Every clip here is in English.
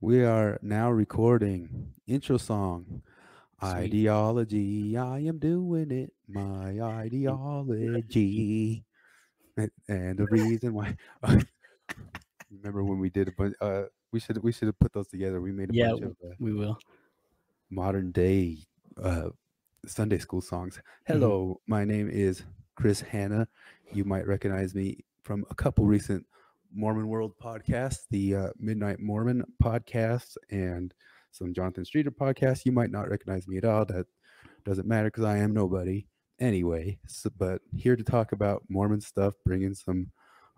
We are now recording intro song. Sweet. Ideology, I am doing it. My ideology, and the reason why. Remember when we did a bunch? We should have put those together. We made a Yeah, bunch of we will. modern day uh, Sunday school songs. Mhm. Hello, my name is Chris Hanna. You might recognize me from a couple recent Mormon World podcasts, the Midnight Mormon podcast, and some Jonathan Streeter podcasts. You might not recognize me at all. That doesn't matter because I am nobody anyway. But here to talk about Mormon stuff, bringing some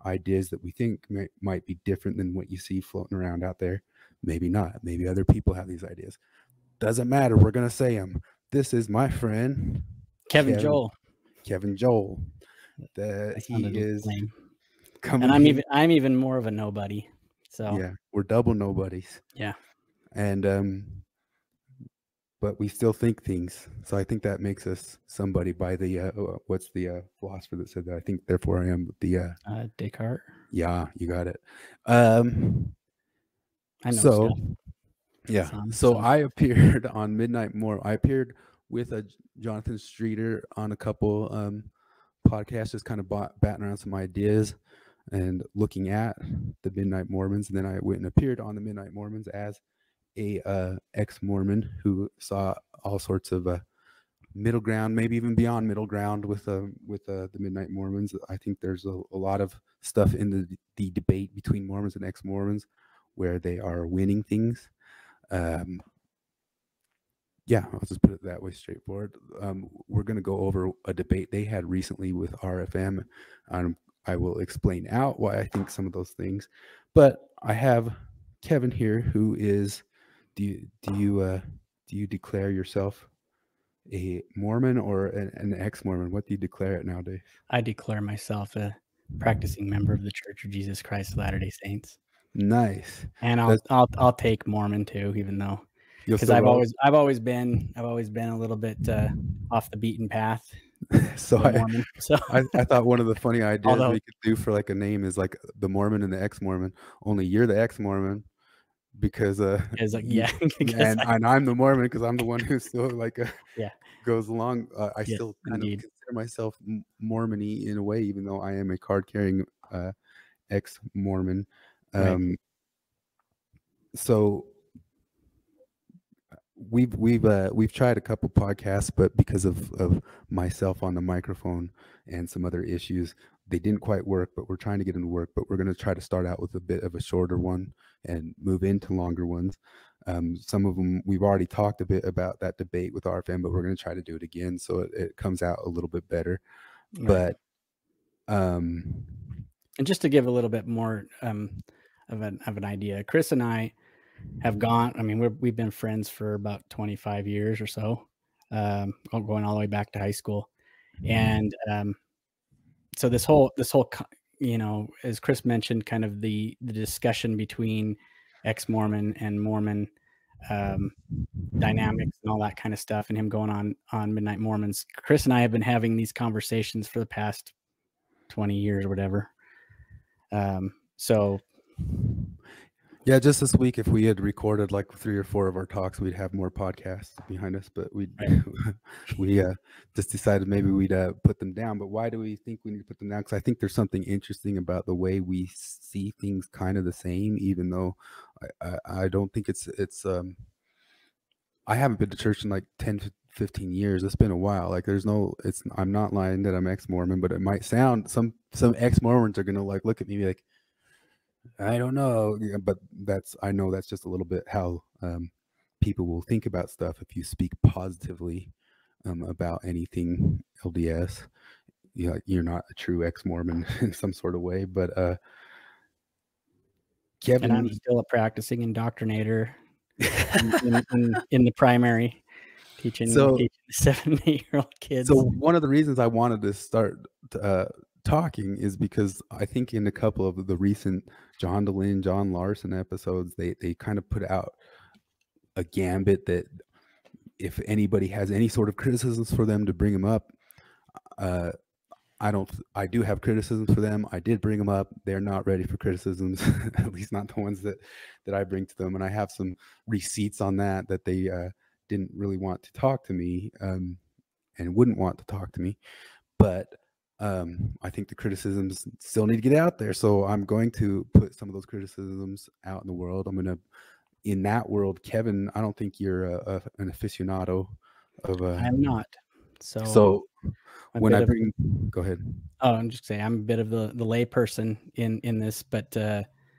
ideas that we think might be different than what you see floating around out there. Maybe not. Maybe other people have these ideas. Doesn't matter. We're gonna say them. This is my friend Kevan Joel. Kevan Joel. That He sounded is lame. coming And in. I'm even more of a nobody. So Yeah, we're double nobodies, yeah. and but we still think things. So I think that makes us somebody. By the what's the philosopher that said that? I think therefore I am the. Descartes. Yeah, you got it. I know So stuff. yeah, so Some I appeared on Midnight More. I appeared with a Jonathan Streeter on a couple podcasts, just kind of batting around some ideas and looking at the Midnight Mormons. And then I went and appeared on the Midnight Mormons as a ex-Mormon who saw all sorts of middle ground, maybe even beyond middle ground with the Midnight Mormons. I think there's a lot of stuff in the debate between Mormons and ex-Mormons where they are winning things. Yeah, I'll just put it that way, straightforward. We're going to go over a debate they had recently with RFM. I will explain out why I think some of those things. But I have Kevin here, who is. Do you declare yourself a Mormon or an ex-Mormon? What do you declare it nowadays? I declare myself a practicing member of the Church of Jesus Christ of Latter-day Saints. Nice. And I'll take Mormon too, even though because I've always been a little bit off the beaten path. So Mormon. So I thought one of the funny ideas although we could do for like a name is like the Mormon and the ex-Mormon. Only you're the ex-Mormon because is like yeah, and I'm the Mormon because I'm the one who still like yeah goes along. I yes, still kind indeed. of consider myself Mormon-y in a way, even though I am a card-carrying ex-Mormon. Right. So we've tried a couple podcasts, but because of myself on the microphone and some other issues, they didn't quite work. But we're trying to get them to work. But we're going to try to start out with a bit of a shorter one and move into longer ones. Some of them we've already talked a bit about that debate with RFM, but we're going to try to do it again so it comes out a little bit better. Right. But and just to give a little bit more of an idea, Chris and I have gone. I mean, we've been friends for about 25 years or so, going all the way back to high school, and so this whole as Chris mentioned, kind of the discussion between ex-Mormon and Mormon dynamics and all that kind of stuff, and him going on Midnight Mormons. Chris and I have been having these conversations for the past 20 years or whatever. So yeah, just this week, if we had recorded like 3 or 4 of our talks, we'd have more podcasts behind us. But we just decided maybe we'd put them down. But why do we think we need to put them down? Because I think there's something interesting about the way we see things kind of the same, even though I don't think it's. I haven't been to church in like 10 to 15 years. It's been a while. Like I'm not lying that I'm ex-Mormon, but it might sound some ex-Mormons are gonna like look at me and be like, I don't know, but I know that's just a little bit how people will think about stuff if you speak positively about anything LDS. You're not a true ex-Mormon in some sort of way, but Kevin, and I'm still a practicing indoctrinator in the primary, teaching 7 and 8-year-old kids. So one of the reasons I wanted to start talking is because I think in a couple of the recent Dolan, John Larson episodes, they kind of put out a gambit that if anybody has any sort of criticisms for them to bring them up, I do have criticisms for them. I did bring them up. They're not ready for criticisms, at least not the ones that I bring to them. And I have some receipts on that they didn't really want to talk to me and wouldn't want to talk to me. But I think the criticisms still need to get out there. So I'm going to put some of those criticisms out in the world. I'm going to, in that world, Kevin, I don't think you're an aficionado of I'm not. So when I bring, go ahead. Oh, I'm just saying I'm a bit of the lay person in this, but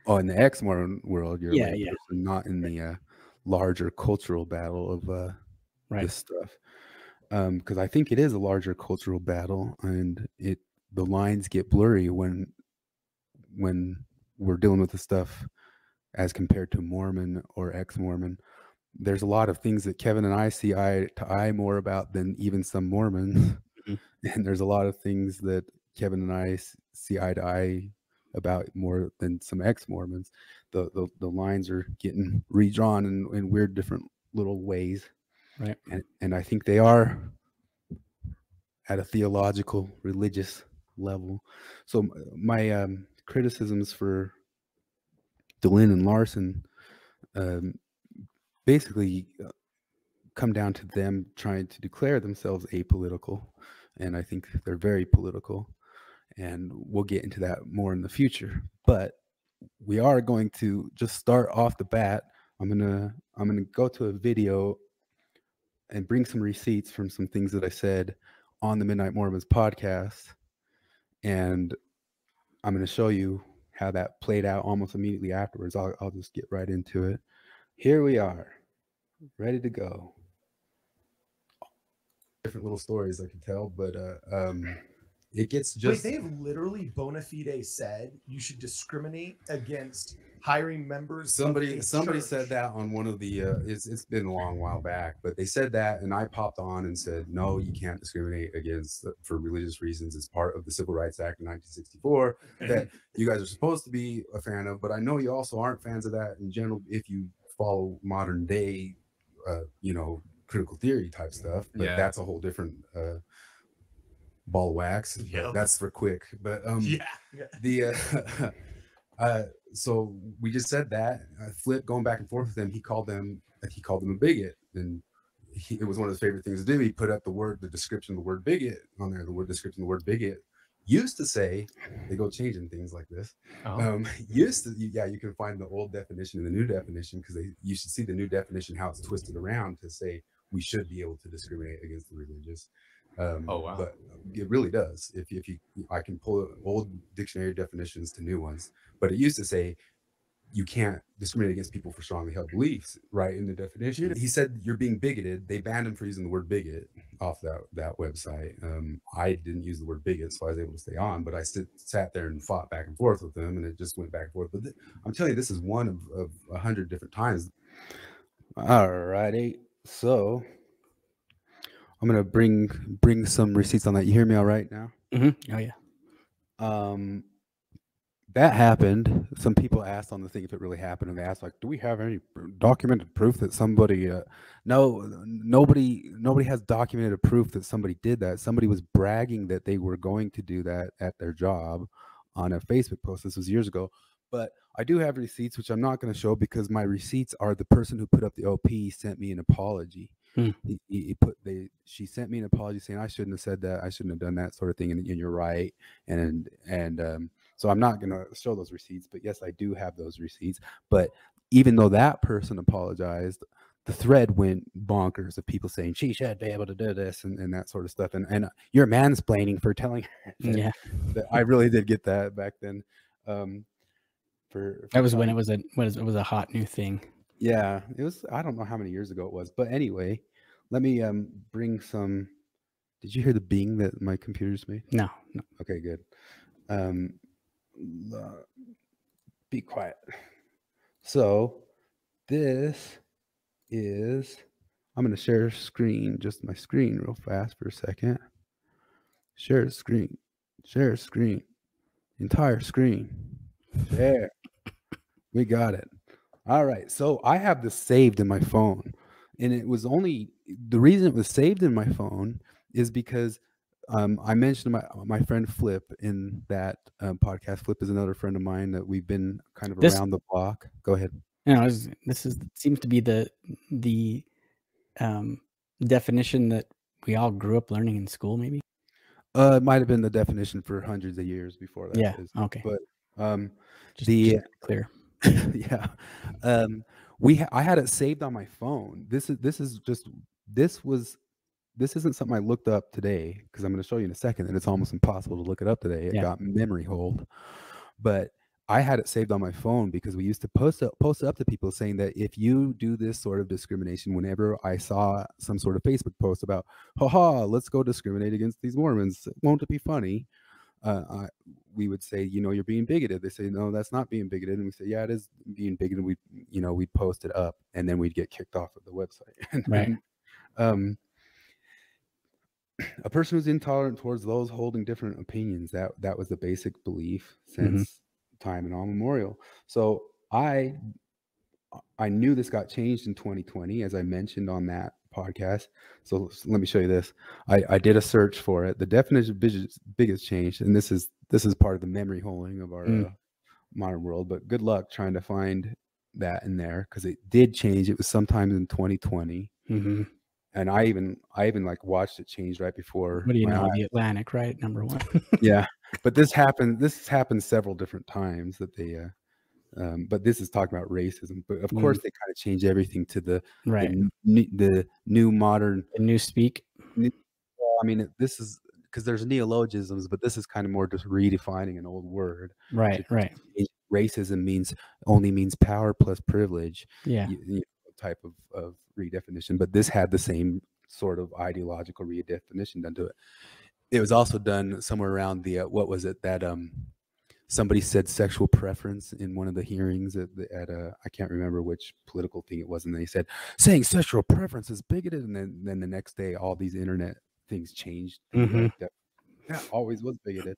oh, in the Exmormon world, you're yeah, a lay person, not in the larger cultural battle of this stuff. Because I think it is a larger cultural battle, and the lines get blurry when we're dealing with the stuff as compared to Mormon or ex-Mormon. There's a lot of things that Kevin and I see eye to eye more about than even some Mormons. Mm-hmm. And there's a lot of things that Kevin and I see eye to eye about more than some ex-Mormons. The lines are getting redrawn in weird different little ways. Right. And I think they are at a theological, religious level. So my criticisms for Dolan and Larson basically come down to them trying to declare themselves apolitical. And I think they're very political. And we'll get into that more in the future. But we are going to just start off the bat. I'm gonna go to a video and bring some receipts from some things that I said on the Midnight Mormons podcast. And I'm going to show you how that played out almost immediately afterwards. I'll just get right into it. Here we are, ready to go. Different little stories I can tell, but it gets just... Wait, they've literally bona fide said you should discriminate against hiring members. Somebody said that on one of the it's been a long while back, but they said that, and I popped on and said, no, you can't discriminate against for religious reasons. It's part of the Civil Rights Act in 1964 that you guys are supposed to be a fan of, but I know you also aren't fans of that in general if you follow modern day critical theory type stuff, but that's a whole different ball of wax. Yep. That's for quick, but so we just said that Flip going back and forth with him. He called them a bigot, and it was one of his favorite things to do. He put up the description of the word bigot on there. The word bigot used to say, they go changing things like this. Used to, you can find the old definition and the new definition, because you should see the new definition, how it's twisted around to say we should be able to discriminate against the religious. But it really does. If I can pull old dictionary definitions to new ones, but it used to say you can't discriminate against people for strongly held beliefs, right? In the definition, he said you're being bigoted. They banned him for using the word bigot off that website. I didn't use the word bigot, so I was able to stay on, but I sat there and fought back and forth with them, and it just went back and forth. But I'm telling you, this is one of 100 different times. All righty, so I'm gonna bring some receipts on that. You hear me all right now? Mm-hmm. Oh yeah. That happened. Some people asked on the thing if it really happened, and they asked, like, do we have any documented proof that somebody no, nobody has documented proof that somebody did that. Somebody was bragging that they were going to do that at their job on a Facebook post. This was years ago, but I do have receipts, which I'm not going to show because my receipts are the person who put up the OP sent me an apology. She sent me an apology saying I shouldn't have said that, I shouldn't have done that sort of thing, and you're right, and so I'm not going to show those receipts, but yes, I do have those receipts. But even though that person apologized, the thread went bonkers of people saying she should be able to do this and that sort of stuff, and you're mansplaining for telling her that I really did get that back then. That was when it was a hot new thing. Yeah, it was. I don't know how many years ago it was, but anyway, let me bring some. Did you hear the bing that my computer just made? No. Okay, good. Be quiet. So this is. I'm going to share screen, just my screen, real fast for a second. Share screen. Share screen. Entire screen. Share. We got it. All right, so I have this saved in my phone, and it was only the reason it was saved in my phone is because I mentioned my friend Flip in that podcast. Flip is another friend of mine that we've been kind of around the block. Go ahead. You know, this seems to be the definition that we all grew up learning in school, maybe. It might have been the definition for hundreds of years before that. Yeah. Okay. But just clear. Yeah. I had it saved on my phone. This isn't something I looked up today, because I'm going to show you in a second, and it's almost impossible to look it up today. It got memory hold. But I had it saved on my phone because we used to post it up to people saying that if you do this sort of discrimination, whenever I saw some sort of Facebook post about, haha, let's go discriminate against these Mormons, won't it be funny? We would say, you're being bigoted. They say, no, that's not being bigoted. And we say, yeah, it is being bigoted. We'd post it up, and then we'd get kicked off of the website. Right. A person who's intolerant towards those holding different opinions, that was the basic belief since time and all memorial. So I knew this got changed in 2020, as I mentioned on that podcast. So let me show you this. I did a search for it. The definition of bigots changed, and this is part of the memory holding of our modern world. But good luck trying to find that in there, because it did change. It was sometime in 2020. And I even like watched it change right before. What do you know? The Atlantic, right? Number one. Yeah, but this has happened several different times that they. But this is talking about racism. But of course, they kind of change everything to the new modern, the new speak. I mean, this is because there's neologisms, but this is kind of more just redefining an old word. Right. Racism only means power plus privilege. Yeah. Type of redefinition, but this had the same sort of ideological redefinition done to it. It was also done somewhere around the what was it that somebody said sexual preference in one of the hearings at I can't remember which political thing it was, and they said saying sexual preference is bigoted, and then the next day all these internet things changed. That always was bigoted.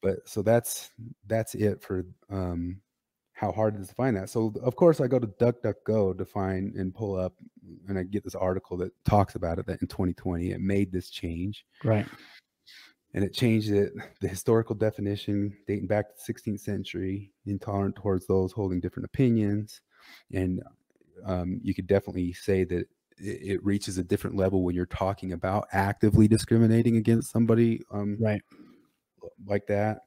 But so that's it for how hard it is to find that. So of course I go to DuckDuckGo to find and pull up, and I get this article that talks about it, that in 2020 it made this change. Right. And it changed it, the historical definition dating back to the 16th century, intolerant towards those holding different opinions. And you could definitely say that it reaches a different level when you're talking about actively discriminating against somebody right. like that.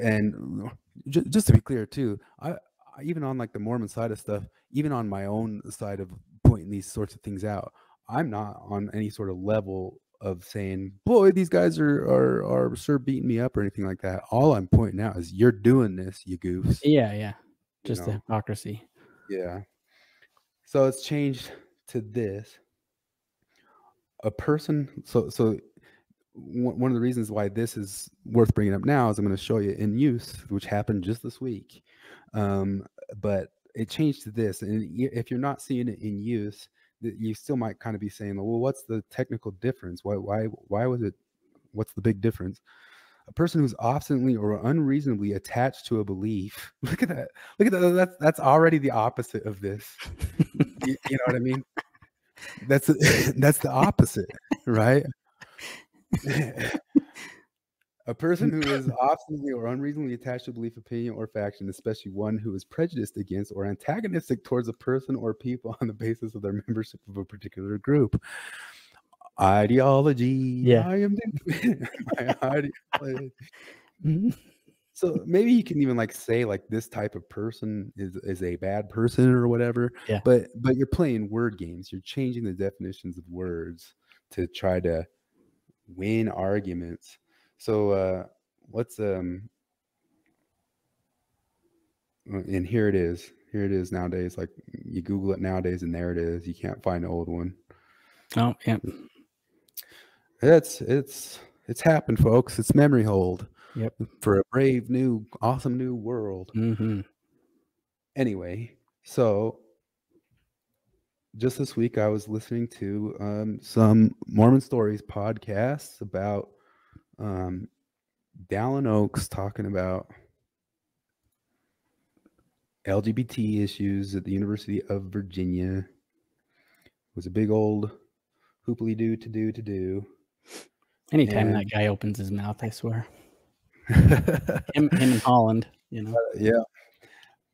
And just to be clear too, I even on like the Mormon side of stuff, even on my own side of pointing these sorts of things out, I'm not on any sort of level of saying, boy, these guys are sure beating me up or anything like that. All I'm pointing out is you're doing this, you goofs. Yeah. Just the hypocrisy. Yeah. So it's changed to this. A person, so one of the reasons why this is worth bringing up now is I'm going to show you in use, which happened just this week. But it changed to this. And if you're not seeing it in use, you still might kind of be saying, well, what's the technical difference? Why was it? What's the big difference? A person who's obstinately or unreasonably attached to a belief. Look at that. That's already the opposite of this. You know what I mean? That's the opposite, right? A person who is obstinately or unreasonably attached to a belief, opinion, or faction, especially one who is prejudiced against or antagonistic towards a person or people on the basis of their membership of a particular group. Ideology. Yeah. I am my ideology. So maybe you can even like say like this type of person is a bad person or whatever. Yeah. But you're playing word games. You're changing the definitions of words to try to win arguments. So let's and here it is nowadays. Like you Google it nowadays and there it is. You can't find an old one. Oh yeah. It's happened, folks. It's memory hold. Yep. For a brave new awesome new world. Anyway, so just this week I was listening to some Mormon Stories podcasts about Dallin H talking about LGBT issues at the University of Virginia. It was a big old hooply-doo to do. Anytime And- that guy opens his mouth, I swear. him in Holland, you know. Yeah.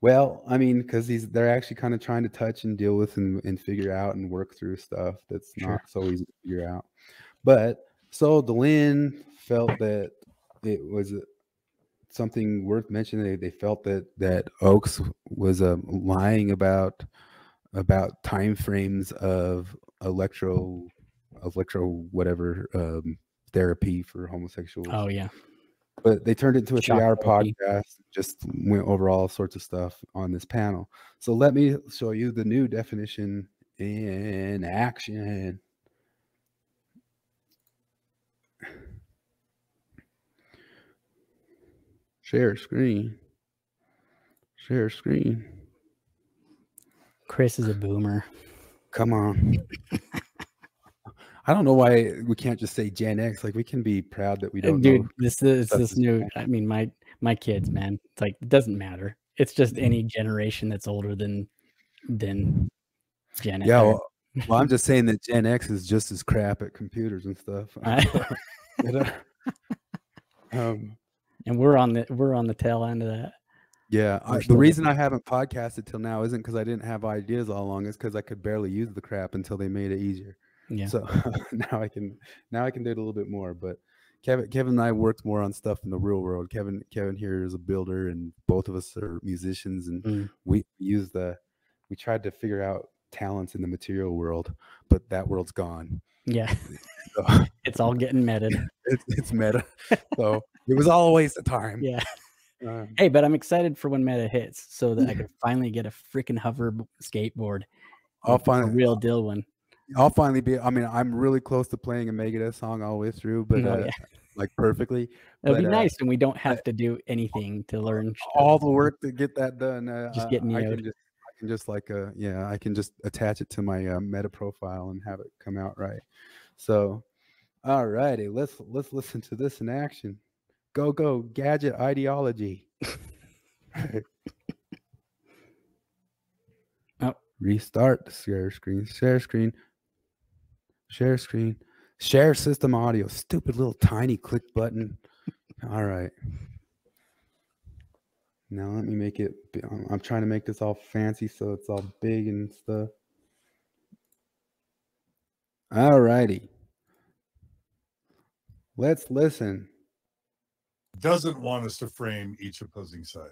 Well, I mean, because they're actually kind of trying to touch and deal with and figure out and work through stuff that's not so easy to figure out. But so Dallin felt that it was something worth mentioning. They felt that Oaks was lying about time frames of electro whatever therapy for homosexuals. Oh yeah. But they turned it into a Shock 3-hour therapy. podcast, just went over all sorts of stuff on this panel. So let me show you the new definition in action. Share screen. Share screen. Chris is a boomer. Come on. I don't know why we can't just say Gen X. Like, we can be proud that we don't Dude, know. this new. I mean, my kids, man. It's like, it doesn't matter. It's just any generation that's older than Gen X. Yeah, well, I'm just saying that Gen X is just as crap at computers and stuff. And we're on the tail end of that. Yeah, the reason I haven't podcasted till now isn't because I didn't have ideas all along. It's because I could barely use the crap until they made it easier. Yeah. So now I can do it a little bit more. But Kevin and I worked more on stuff in the real world. Kevin here is a builder, and both of us are musicians, and we tried to figure out talents in the material world, but that world's gone. Yeah. So, it's all getting meta. It's meta. So it was all a waste of time. Yeah. Hey, but I'm excited for when meta hits, so that I can finally get a freaking hover skateboard. I'll finally a real deal one. I'll finally be. I mean, I'm really close to playing a Megadeth song all the way through, but like perfectly. It'll be nice, and we don't have to do anything to learn all the work to get that done. Just get me out. I can just attach it to my meta profile and have it come out right. So, all righty, let's listen to this in action. Go gadget ideology. Oh. Restart the share screen. Share system audio. Stupid little tiny click button. All right. Now let me make it. I'm trying to make this all fancy so it's all big and stuff. All righty. Let's listen. Doesn't want us to frame each opposing side.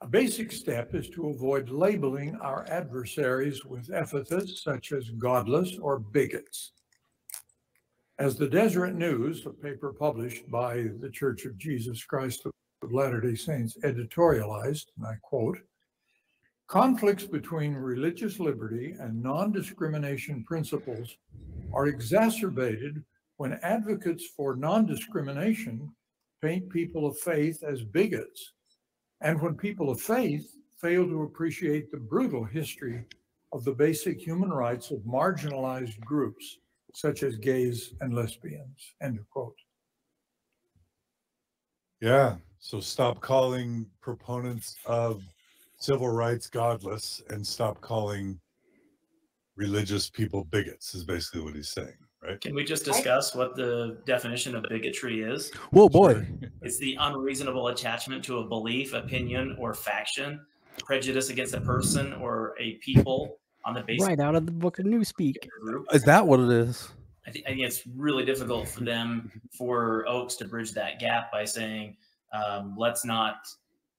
A basic step is to avoid labeling our adversaries with epithets such as godless or bigots. As the Deseret News, a paper published by the Church of Jesus Christ of Latter-day Saints, editorialized, and I quote, conflicts between religious liberty and non-discrimination principles are exacerbated when advocates for non-discrimination paint people of faith as bigots, and when people of faith fail to appreciate the brutal history of the basic human rights of marginalized groups, such as gays and lesbians, end of quote. Yeah, so stop calling proponents of civil rights godless and stop calling religious people bigots is basically what he's saying, right? Can we just discuss what the definition of bigotry is? Whoa, boy. It's the unreasonable attachment to a belief, opinion, or faction, prejudice against a person or a people on the basis right out of the book of Newspeak. Group. Is that what it is? I think it's really difficult for Oaks to bridge that gap by saying, let's not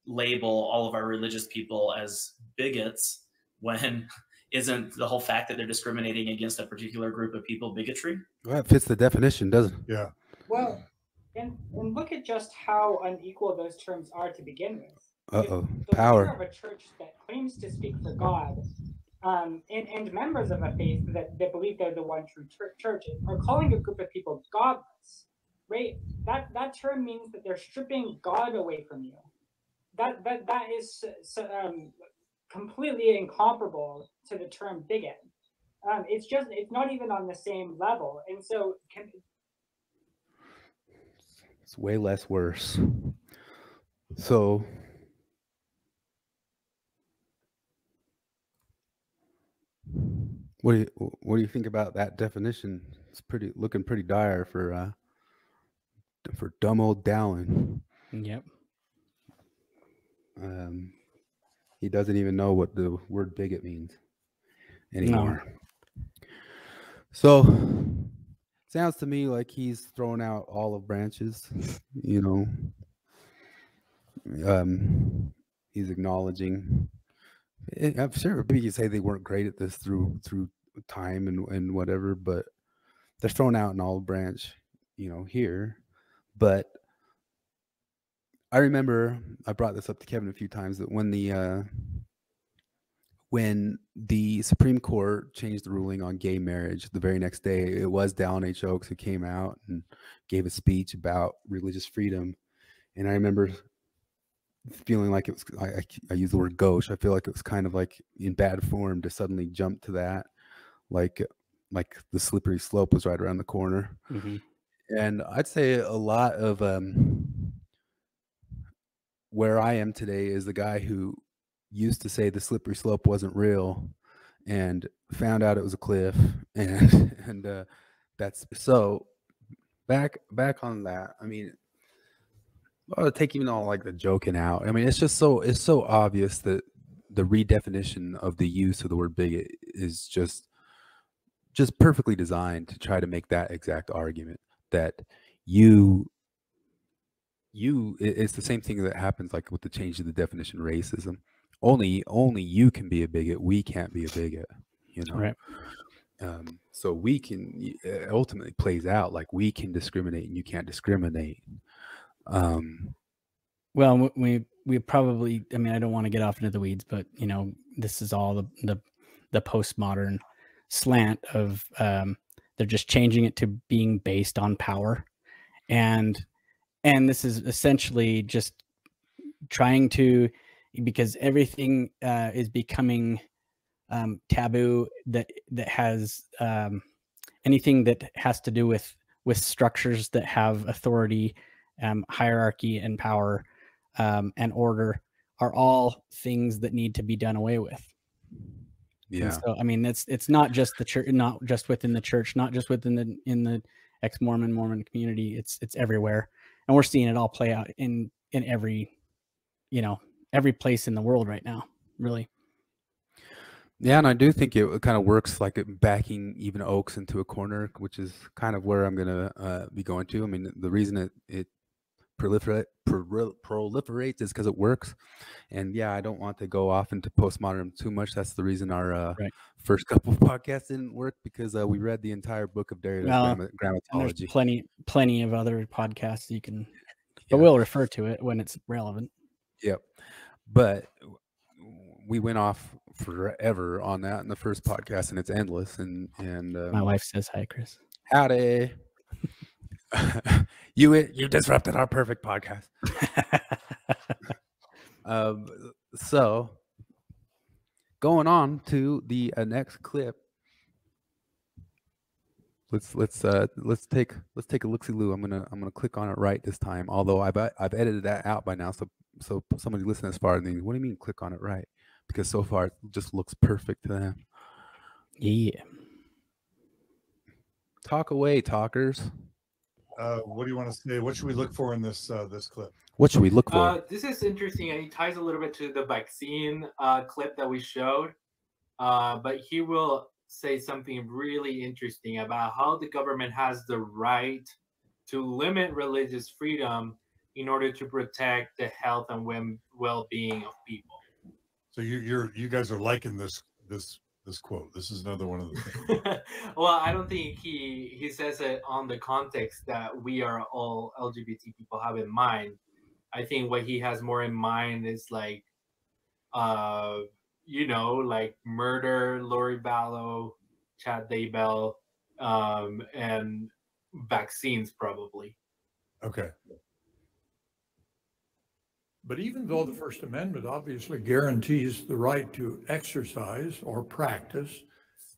label all of our religious people as bigots when isn't the whole fact that they're discriminating against a particular group of people bigotry? Well, that fits the definition, doesn't it? Yeah. Well, and look at just how unequal those terms are to begin with. Uh-oh. The Power. leader of a church that claims to speak for God, and members of a faith that believe they're the one true church are calling a group of people godless, right? That term means that they're stripping God away from you. That is completely incomparable to the term bigot. It's not even on the same level, and so it's way less worse. So What do you think about that definition? It's looking pretty dire for dumb old Dallin. Yep. He doesn't even know what the word bigot means anymore. No. So sounds to me like he's throwing out olive branches, you know. He's acknowledging. I'm sure maybe you say they weren't great at this through time and whatever, but they're throwing out an olive branch, you know, here. But I remember I brought this up to Kevin a few times that when the Supreme Court changed the ruling on gay marriage, the very next day, it was Dallin H who came out and gave a speech about religious freedom. And I remember feeling like it was, I use the word gauche. I feel like it was kind of like in bad form to suddenly jump to that, like the slippery slope was right around the corner. Mm-hmm. And I'd say a lot of where I am today is the guy who used to say the slippery slope wasn't real and found out it was a cliff. And that's so back on that. I mean, taking all like the joking out. I mean, it's so obvious that the redefinition of the use of the word bigot is just perfectly designed to try to make that exact argument that it's the same thing that happens like with the change of the definition racism. Only you can be a bigot. We can't be a bigot, you know. Right. So we can, it ultimately plays out like we can discriminate and you can't discriminate. Well, we probably, I mean, I don't want to get off into the weeds, but you know, this is all the postmodern slant of they're just changing it to being based on power, and this is essentially just trying to, because everything is becoming taboo that has anything that has to do with structures that have authority, hierarchy and power and order are all things that need to be done away with. Yeah. And so, I mean, it's not just the church, not just within the church, not just within the ex-Mormon Mormon community. It's everywhere. And we're seeing it all play out in every, you know, every place in the world right now, really. Yeah, and I do think it kind of works like backing even Oaks into a corner, which is kind of where I'm going to be going to. I mean, the reason it proliferates is because it works. And yeah, I don't want to go off into postmodern too much. That's the reason our first couple of podcasts didn't work, because we read the entire book of Derrida's grammatology. And there's plenty of other podcasts you can, but we'll refer to it when it's relevant. Yep. But we went off forever on that in the first podcast, and it's endless. And my wife says hi, Chris. Howdy. You disrupted our perfect podcast. So going on to the next clip. Let's take a look-see-loo. I'm gonna click on it right this time. Although I've edited that out by now, so somebody listening this far and thinking, what do you mean click on it right? Because so far it just looks perfect to them. Yeah. Talk away, talkers. What do you want to say? What should we look for in this clip? What should we look for? This is interesting, and it ties a little bit to the vaccine clip that we showed. But he will say something really interesting about how the government has the right to limit religious freedom in order to protect the health and well-being of people. So you guys are liking this quote. This is another one of the things. Well, I don't think he says it on the context that we are all LGBT people have in mind. I think what he has more in mind is like, you know, like murder, Lori Vallow, Chad Daybell, and vaccines probably. Okay. But even though the First Amendment obviously guarantees the right to exercise or practice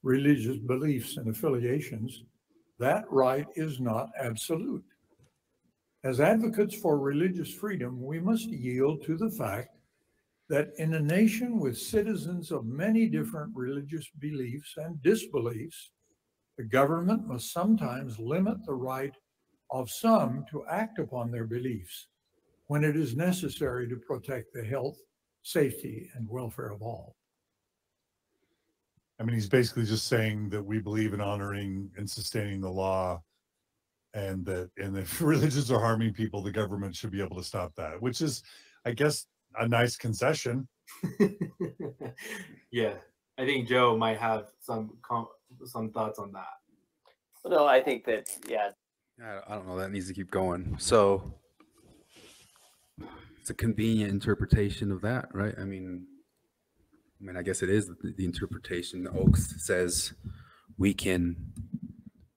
religious beliefs and affiliations, that right is not absolute. As advocates for religious freedom, we must yield to the fact that in a nation with citizens of many different religious beliefs and disbeliefs, the government must sometimes limit the right of some to act upon their beliefs when it is necessary to protect the health, safety, and welfare of all. I mean, he's basically just saying that we believe in honoring and sustaining the law, and if religions are harming people, the government should be able to stop that, which is, I guess, a nice concession. Yeah, I think Joe might have some thoughts on that. No, I think that, yeah. I don't know. That needs to keep going. So it's a convenient interpretation of that, right? I mean, I guess it is the interpretation. Oaks says we can,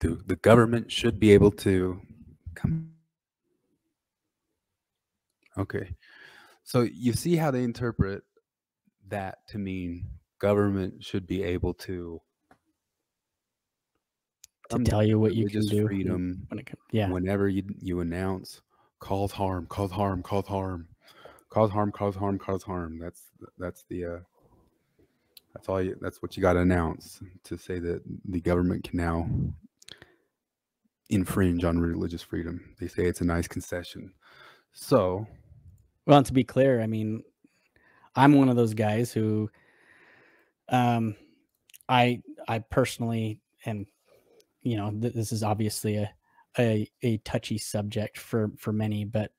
the government should be able to come. Okay. So you see how they interpret that to mean government should be able to tell you what you can do. Freedom when it comes, yeah. Whenever you announce cause harm, cause harm, cause harm, cause harm, cause harm, cause harm. That's what you got to announce to say that the government can now infringe on religious freedom. They say it's a nice concession. So, well, and to be clear, I mean, I'm one of those guys who, I personally, and you know, this is obviously a touchy subject for many, but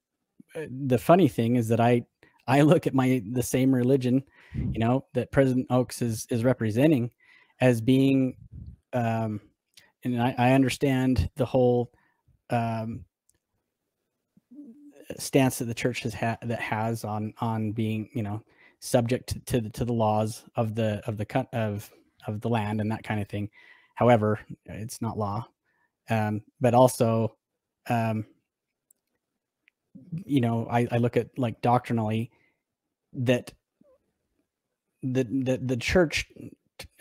the funny thing is that I look at the same religion, you know, that President Oaks is representing as being, and I understand the whole stance that the church has on being, you know, subject to the laws of the land and that kind of thing. However, it's not law, but also, you know, I look at like doctrinally that the church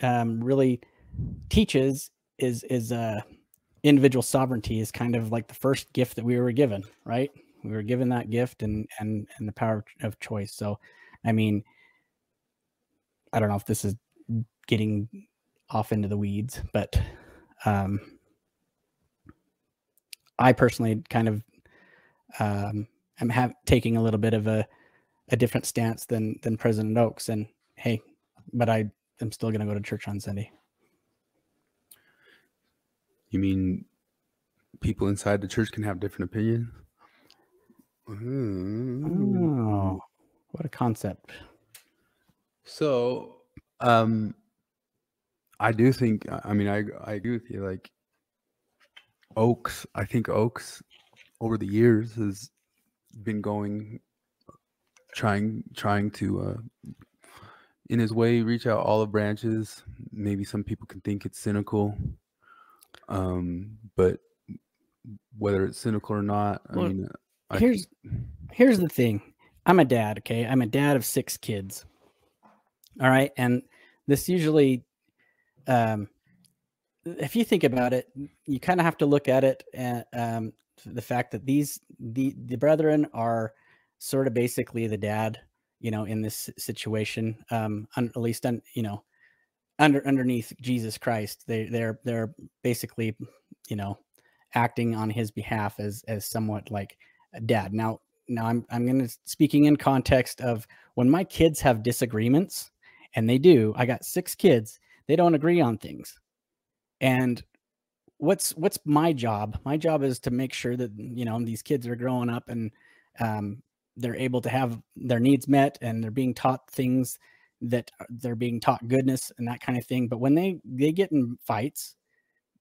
really teaches is individual sovereignty is kind of like the first gift that we were given, right? We were given that gift and the power of choice. So, I mean, I don't know if this is getting off into the weeds, but I personally kind of am taking a little bit of a different stance than President Oaks. And hey, but I am still going to go to church on Sunday. You mean people inside the church can have different opinions? Oh, what a concept. So, I do think, I mean, I agree with you. Like Oaks, I think Oaks over the years has been trying to, in his way, reach out olive branches. Maybe some people can think it's cynical, but whether it's cynical or not, Well, I mean, here's the thing. I'm a dad. Okay. I'm a dad of 6 kids. All right. And this usually, if you think about it, you kind of have to look at it at the fact that the brethren are sort of basically the dad, you know, in this situation, at least, you know, underneath Jesus Christ, they're basically, you know, acting on his behalf as somewhat like a dad. Now I'm going to speaking in context of when my kids have disagreements, and they do. I got 6 kids. They don't agree on things. And what's my job? My job is to make sure that, you know, these kids are growing up and they're able to have their needs met, and they're being taught things that they're being taught goodness and that kind of thing. But when they get in fights,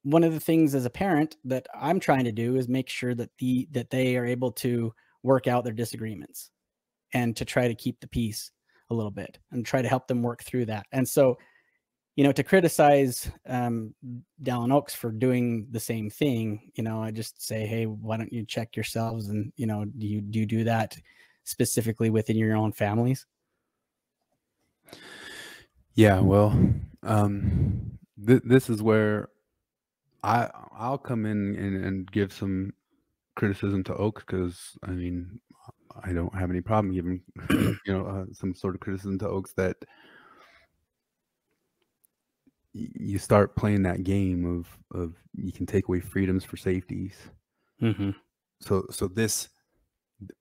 one of the things as a parent that I'm trying to do is make sure that they are able to work out their disagreements and to try to keep the peace a little bit and try to help them work through that. And so, you know, to criticize Dallin Oaks for doing the same thing, you know, I just say, hey, why don't you check yourselves? And, you know, do you do that specifically within your own families? yeah, well, this is where I'll come in and give some criticism to Oaks, because I mean, I don't have any problem giving some sort of criticism to Oaks that you start playing that game of you can take away freedoms for safeties. So this,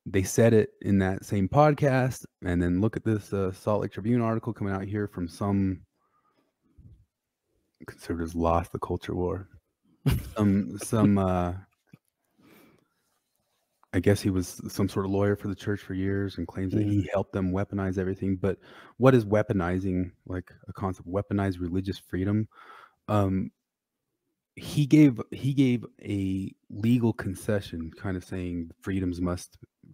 they said it in that same podcast, and then look at this Salt Lake Tribune article coming out here from some conservatives lost the culture war. I guess he was some sort of lawyer for the church for years and claims that he helped them weaponize everything. But what is weaponizing? Like a concept, weaponized religious freedom. He gave a legal concession, kind of saying freedoms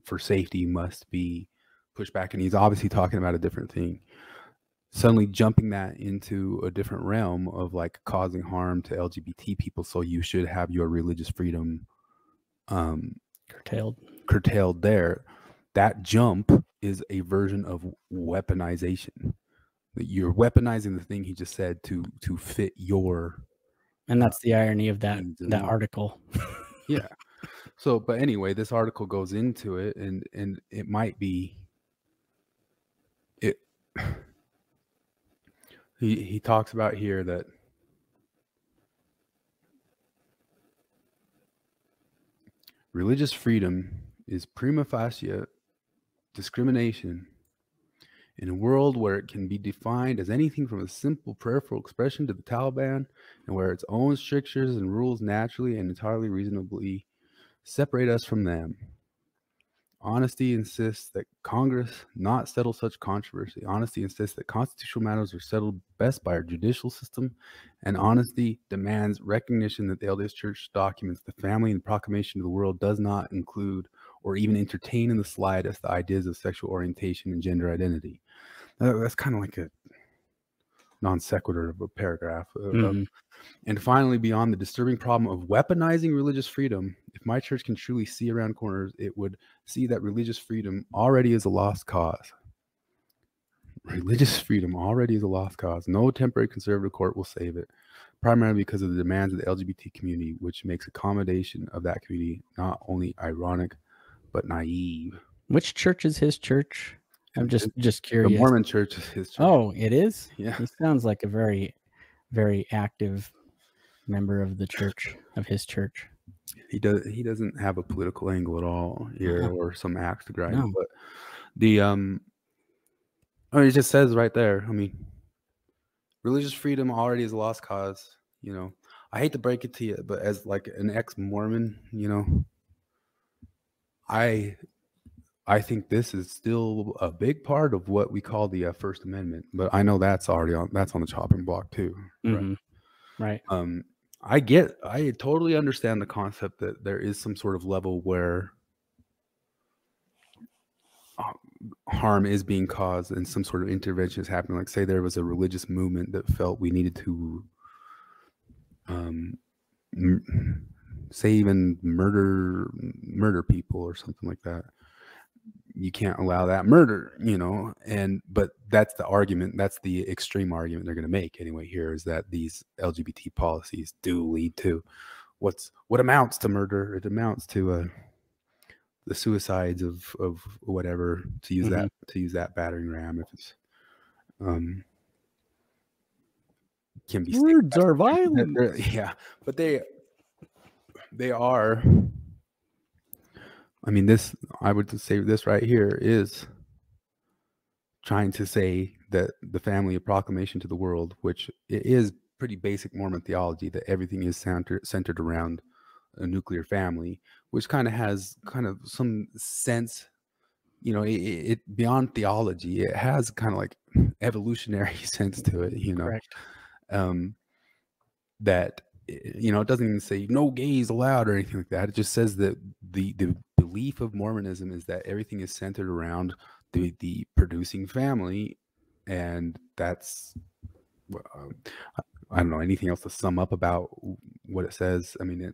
for safety must be pushed back, and he's obviously talking about a different thing. Suddenly jumping that into a different realm of like causing harm to LGBT people, so you should have your religious freedom curtailed there. That jump is a version of weaponization. You're weaponizing the thing he just said to fit your, and that's the irony of that article. Yeah. So, but anyway, this article goes into it, and it might be it. He talks about here that religious freedom is prima facie discrimination in a world where it can be defined as anything from a simple prayerful expression to the Taliban, and where its own strictures and rules naturally and entirely reasonably separate us from them. Honesty insists that Congress not settle such controversy. Honesty insists that constitutional matters are settled best by our judicial system. And honesty demands recognition that the LDS Church documents the family and proclamation to the world does not include or even entertain in the slightest the ideas of sexual orientation and gender identity. That's kind of like a non sequitur of a paragraph. And finally, beyond the disturbing problem of weaponizing religious freedom, if my church can truly see around corners, it would see that religious freedom already is a lost cause. Religious freedom already is a lost cause. No temporary conservative court will save it, primarily because of the demands of the LGBT community, which makes accommodation of that community not only ironic, but naive. Which church is his church? I'm just curious. The Mormon church is his church. Oh, it is? Yeah. He sounds like a very, very active member of the church, of his church. He doesn't have a political angle at all here, or some axe to grind. No. But the it just says right there. I mean, religious freedom already is a lost cause. You know, I hate to break it to you, but as like an ex-Mormon, you know, I think this is still a big part of what we call the First Amendment. But I know that's already on the chopping block too. Right. I totally understand the concept that there is some sort of level where harm is being caused and some sort of intervention is happening. Like say there was a religious movement that felt we needed to say even murder people or something like that. You can't allow that murder, you know, but that's the argument. That's the extreme argument they're going to make anyway here, is that these LGBT policies do lead to what amounts to murder. It amounts to the suicides of whatever, to use that battering ram. If it's can be words are violent. Yeah, but they are. I mean, I would say this right here is trying to say that the family of proclamation to the world, which it is pretty basic Mormon theology, that everything is centered around a nuclear family, which kind of has some sense, you know, it beyond theology, it has kind of like evolutionary sense to it, you know. Correct. That, you know, it doesn't even say no gays allowed or anything like that. It just says that the belief of Mormonism is that everything is centered around the producing family, and that's I don't know anything else to sum up about what it says. I mean,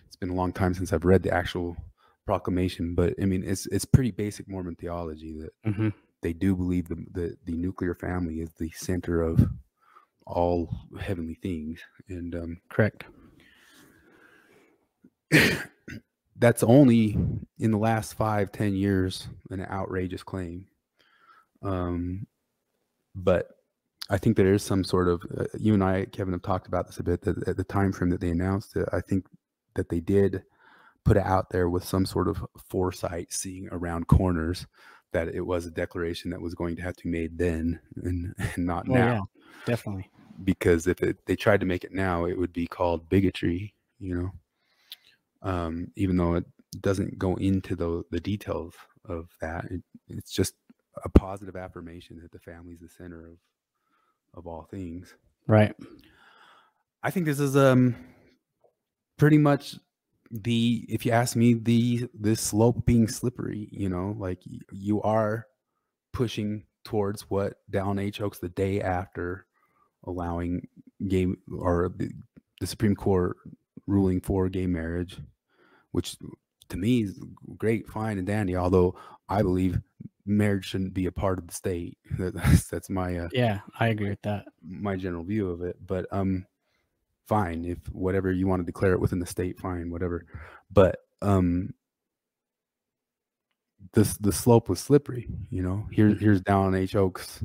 it's been a long time since I've read the actual proclamation, but I mean, it's pretty basic Mormon theology that they do believe the nuclear family is the center of all heavenly things. And correct. that's only in the last 5-10 years an outrageous claim. But I think there is some sort of, you and I, Kevin, have talked about this a bit, that at the time frame that they announced it, I think that they did put it out there with some sort of foresight, seeing around corners, that it was a declaration that was going to have to be made then and not now. Yeah, definitely. Because if they tried to make it now, it would be called bigotry, you know, even though it doesn't go into the details of that. It's just a positive affirmation that the family is the center of all things. Right. I think this is pretty much if you ask me, this slope being slippery, you know, like you are pushing towards what Dallin H hoax the day after allowing gay, or the Supreme Court ruling for gay marriage, which to me is great, fine and dandy, although I believe marriage shouldn't be a part of the state. That's my yeah, I agree with that. My general view of it. But fine, if whatever you want to declare it within the state, fine, whatever. But the slope was slippery, you know. Here's Dallin H hoax,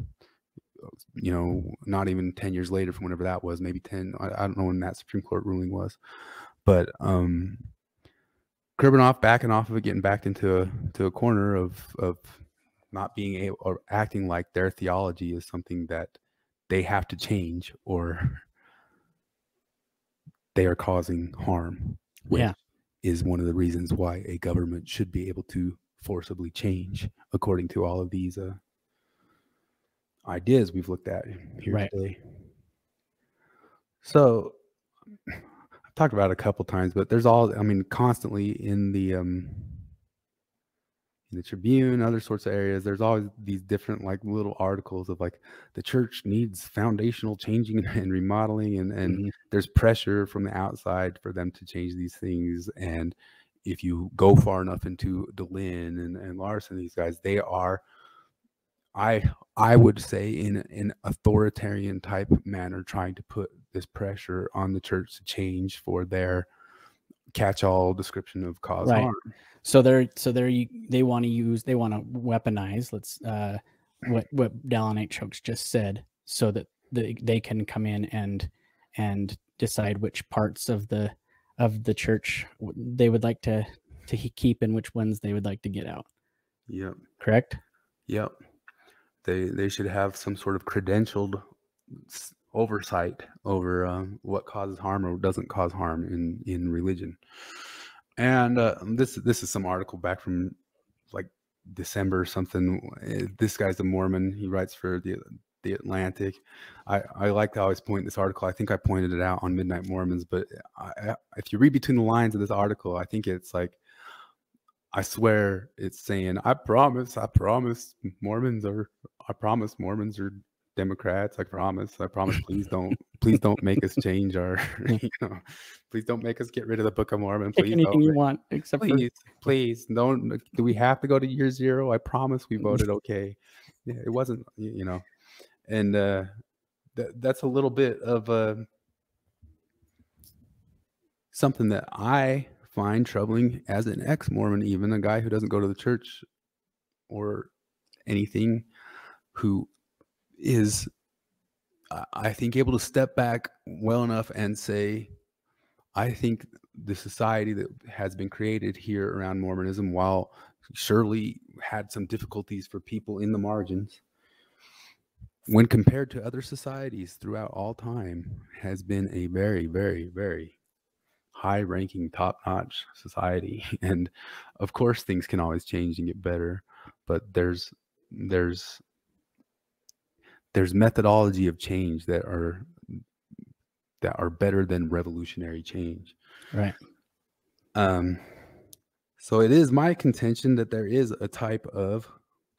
you know, not even 10 years later from whenever that was, maybe 10, I don't know when that Supreme Court ruling was, but cribbing off, backing off of it, getting backed into a corner of not being able, or acting like their theology is something that they have to change, or they are causing harm, which is one of the reasons why a government should be able to forcibly change, according to all of these ideas we've looked at here today. So I've talked about it a couple times, but there's constantly in the Tribune, other sorts of areas, there's always these different like little articles of like the church needs foundational changing and remodeling, and there's pressure from the outside for them to change these things. And if you go far enough into Dolan and Larson, these guys, they are, I would say, in an authoritarian type manner, trying to put this pressure on the church to change for their catch-all description of cause harm. So they want to weaponize, what Dallin H hoax just said, so that they can come in and decide which parts of the church they would like to keep and which ones they would like to get out. Yep. Correct? Yep. They should have some sort of credentialed oversight over what causes harm or doesn't cause harm in religion. And this is some article back from like December or something. This guy's a Mormon. He writes for the Atlantic. I like to always point this article. I think I pointed it out on Midnight Mormons, but if you read between the lines of this article, I think it's like, I swear it's saying, I promise Mormons are Democrats. I promise, please don't make us change our, please don't make us get rid of the Book of Mormon. Please, anything you want, except please don't. Do we have to go to year zero? I promise we voted okay. Yeah, it wasn't, and that's a little bit of something that I find troubling as an ex-Mormon, even a guy who doesn't go to the church or anything, who is, I think, able to step back well enough and say, I think the society that has been created here around Mormonism, while surely had some difficulties for people in the margins, when compared to other societies throughout all time, has been a very, very, very high-ranking, top-notch society. And of course things can always change and get better, but there's methodology of change that are better than revolutionary change. Right. So it is my contention that there is a type of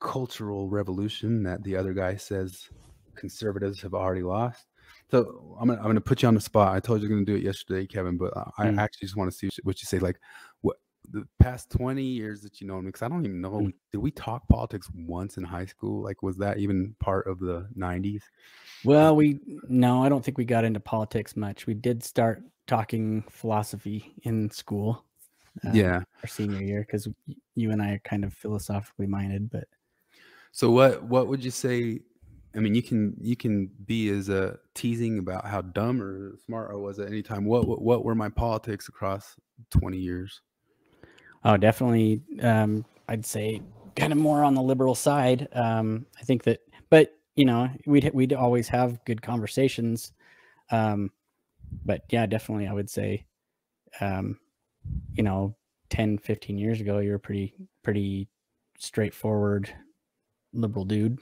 cultural revolution that the other guy says conservatives have already lost. So I'm gonna put you on the spot. I told you I was gonna do it yesterday, Kevin, but I actually just want to see what you say. Like, what the past 20 years that you know me, because I don't even know. Did we talk politics once in high school? Like, was that even part of the 90s? Well, no, I don't think we got into politics much. We did start talking philosophy in school. our senior year, because you and I are kind of philosophically minded. But so what would you say? I mean, you can be as teasing about how dumb or smart I was at any time. What were my politics across 20 years? Oh, definitely. I'd say kind of more on the liberal side. I think that, but you know, we'd always have good conversations. But yeah, definitely, I would say, you know, 10, 15 years ago, you were pretty straightforward liberal dude.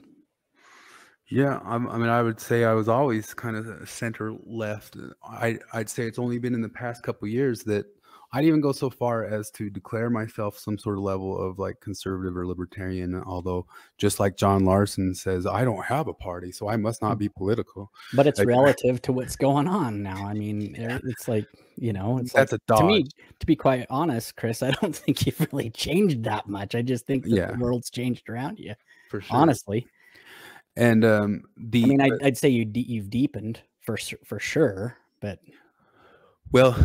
Yeah, I mean, I would say I was always kind of center left. I'd say it's only been in the past couple of years that I'd even go so far as to declare myself some sort of level of like conservative or libertarian. Although, just like John Larson says, I don't have a party, so I must not be political. But it's like, relative to what's going on now. I mean, it's like, you know, it's that's like, a dodge. to me, to be quite honest, Chris, I don't think you've really changed that much. I just think that the world's changed around you. For sure. Honestly. And I mean, I'd say you've deepened for sure, but well,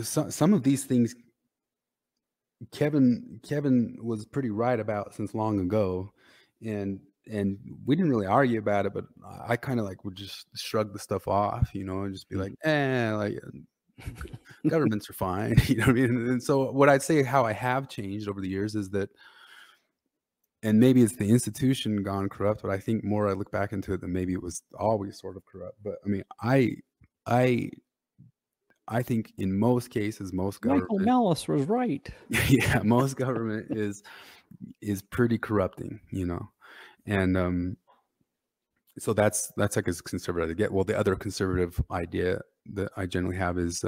some of these things Kevin was pretty right about since long ago, and we didn't really argue about it, but I kind of like would just shrug the stuff off, you know, and just be like, like governments are fine, you know what I mean? And so what I'd say how I have changed over the years is that, and maybe it's the institution gone corrupt, but I think more I look back into it that maybe it was always sort of corrupt. But I mean, I think in most cases, most government, Michael Malice was right. Yeah, most government is pretty corrupting, you know, and so that's like as conservative I get. Well, the other conservative idea that I generally have is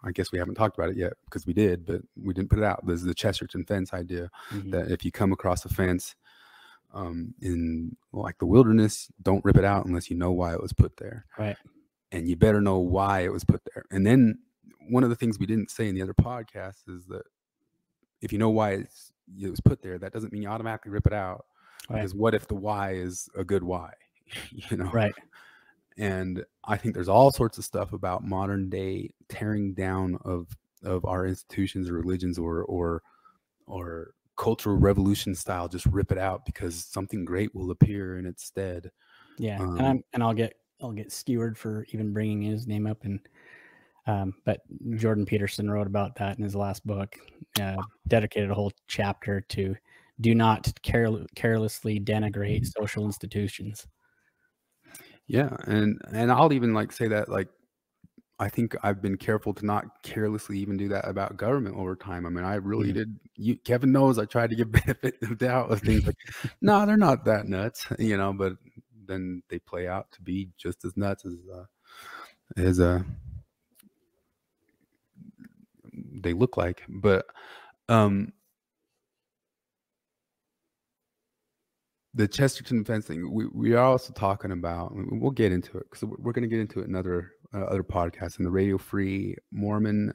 I guess we haven't talked about it yet because we did, but we didn't put it out. There's the Chesterton fence idea that if you come across a fence in like the wilderness, don't rip it out unless you know why it was put there. Right. And you better know why it was put there. And then one of the things we didn't say in the other podcast is that if you know why it was put there, that doesn't mean you automatically rip it out. Right. Because what if the why is a good why? You know? Right. And I think there's all sorts of stuff about modern day tearing down of our institutions or religions or cultural revolution style. Just rip it out because something great will appear in its stead. Yeah, and I'll get skewered for even bringing his name up, and but Jordan Peterson wrote about that in his last book, dedicated a whole chapter to do not carelessly denigrate social institutions. Yeah, and I'll even like say that like I think I've been careful to not carelessly even do that about government over time. I mean, I really did. Kevin knows I tried to give benefit of doubt of things like, no, they're not that nuts, you know, but then they play out to be just as nuts as they look like. But the Chesterton fence thing, we are also talking about, we'll get into it because we're going to get into it in other podcasts, in the Radio Free Mormon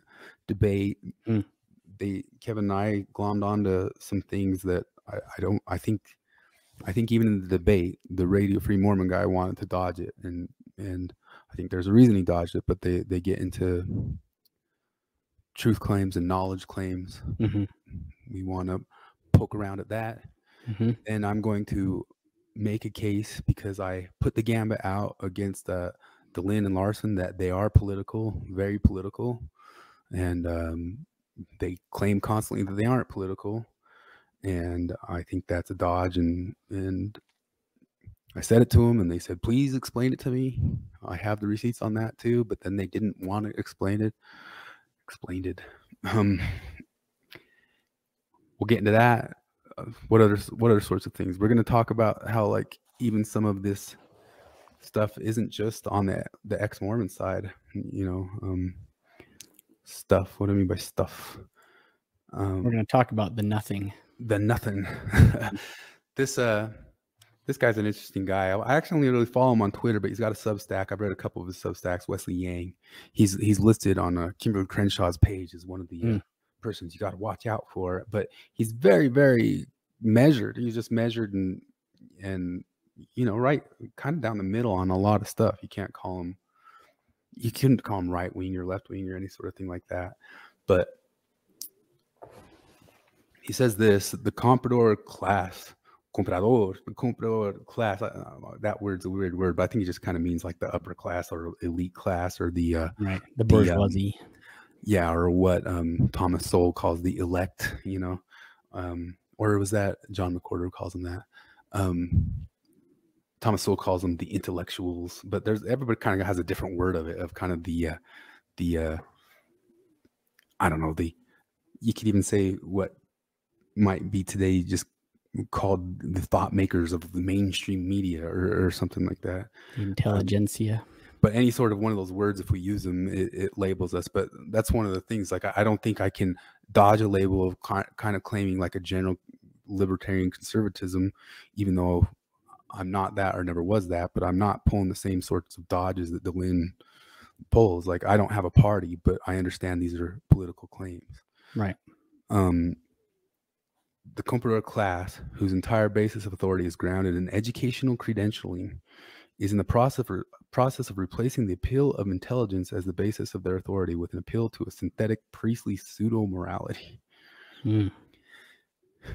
debate. Kevin and I glommed onto some things that I think even in the debate, the Radio Free Mormon guy wanted to dodge it, and I think there's a reason he dodged it, but they get into truth claims and knowledge claims. We want to poke around at that. And I'm going to make a case because I put the gambit out against Dallin and Larson that they are political, very political, and they claim constantly that they aren't political, and I think that's a dodge. And I said it to them, and they said, "Please explain it to me." I have the receipts on that too, but then they didn't want to explain it. We'll get into that. What other sorts of things we're going to talk about? How like even some of this stuff isn't just on the ex-Mormon side, you know. Stuff. What do I mean by stuff? We're going to talk about the nothing. This guy's an interesting guy. I actually really follow him on Twitter, but he's got a Substack. I've read a couple of his Substacks. Wesley Yang. He's listed on Kimberly Crenshaw's page as one of the persons you got to watch out for. But he's very, very measured. He's just measured and you know, right, kind of down the middle on a lot of stuff. You couldn't call him right wing or left wing or any sort of thing like that. But he says this: the comprador class, the comprador class. That word's a weird word, but I think it just kind of means like the upper class or elite class, or the right, the bourgeoisie. Yeah, or what Thomas Sowell calls the elect, you know, or was that John McWhorter calls them that? Thomas Sowell calls them the intellectuals, but everybody kind of has a different word of it, of kind of the I don't know, you could even say what might be today just called the thought makers of the mainstream media, or something like that. Intelligentsia. But any sort of one of those words, if we use them, it labels us. But that's one of the things. Like, I don't think I can dodge a label of kind of claiming like a general libertarian conservatism, even though I'm not that or never was that. But I'm not pulling the same sorts of dodges that Dolan pulls. Like, I don't have a party, but I understand these are political claims. Right. The comprador class, whose entire basis of authority is grounded in educational credentialing, is in the process of replacing the appeal of intelligence as the basis of their authority with an appeal to a synthetic priestly pseudo-morality. Mm.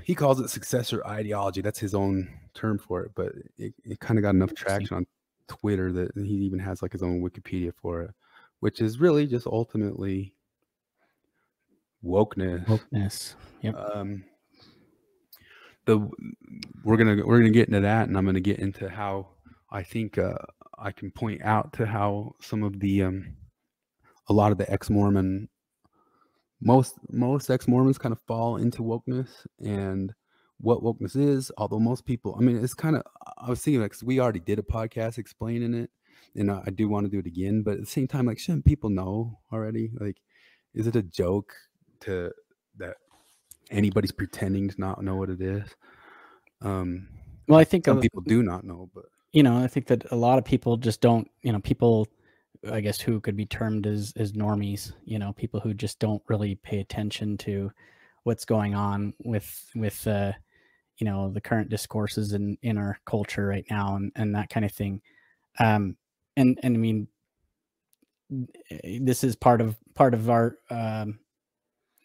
He calls it successor ideology. That's his own term for it, but it kind of got enough traction on Twitter that he even has like his own Wikipedia for it, which is really just ultimately wokeness. Wokeness. Yep. We're gonna get into that, and I'm gonna get into how I think I can point out to how some of the a lot of the ex-Mormon, most ex-Mormons kind of fall into wokeness and what wokeness is. Although most people, I mean, it's kind of, I was thinking, like, 'cause we already did a podcast explaining it, and I do want to do it again. But at the same time, like, shouldn't people know already? Like, is it a joke that anybody's pretending to not know what it is? Well, I think some people do not know, but you know, I think that a lot of people just don't, you know, people, I guess, who could be termed as normies, you know, people who just don't really pay attention to what's going on with you know, the current discourses in our culture right now, and that kind of thing. And I mean, this is part of our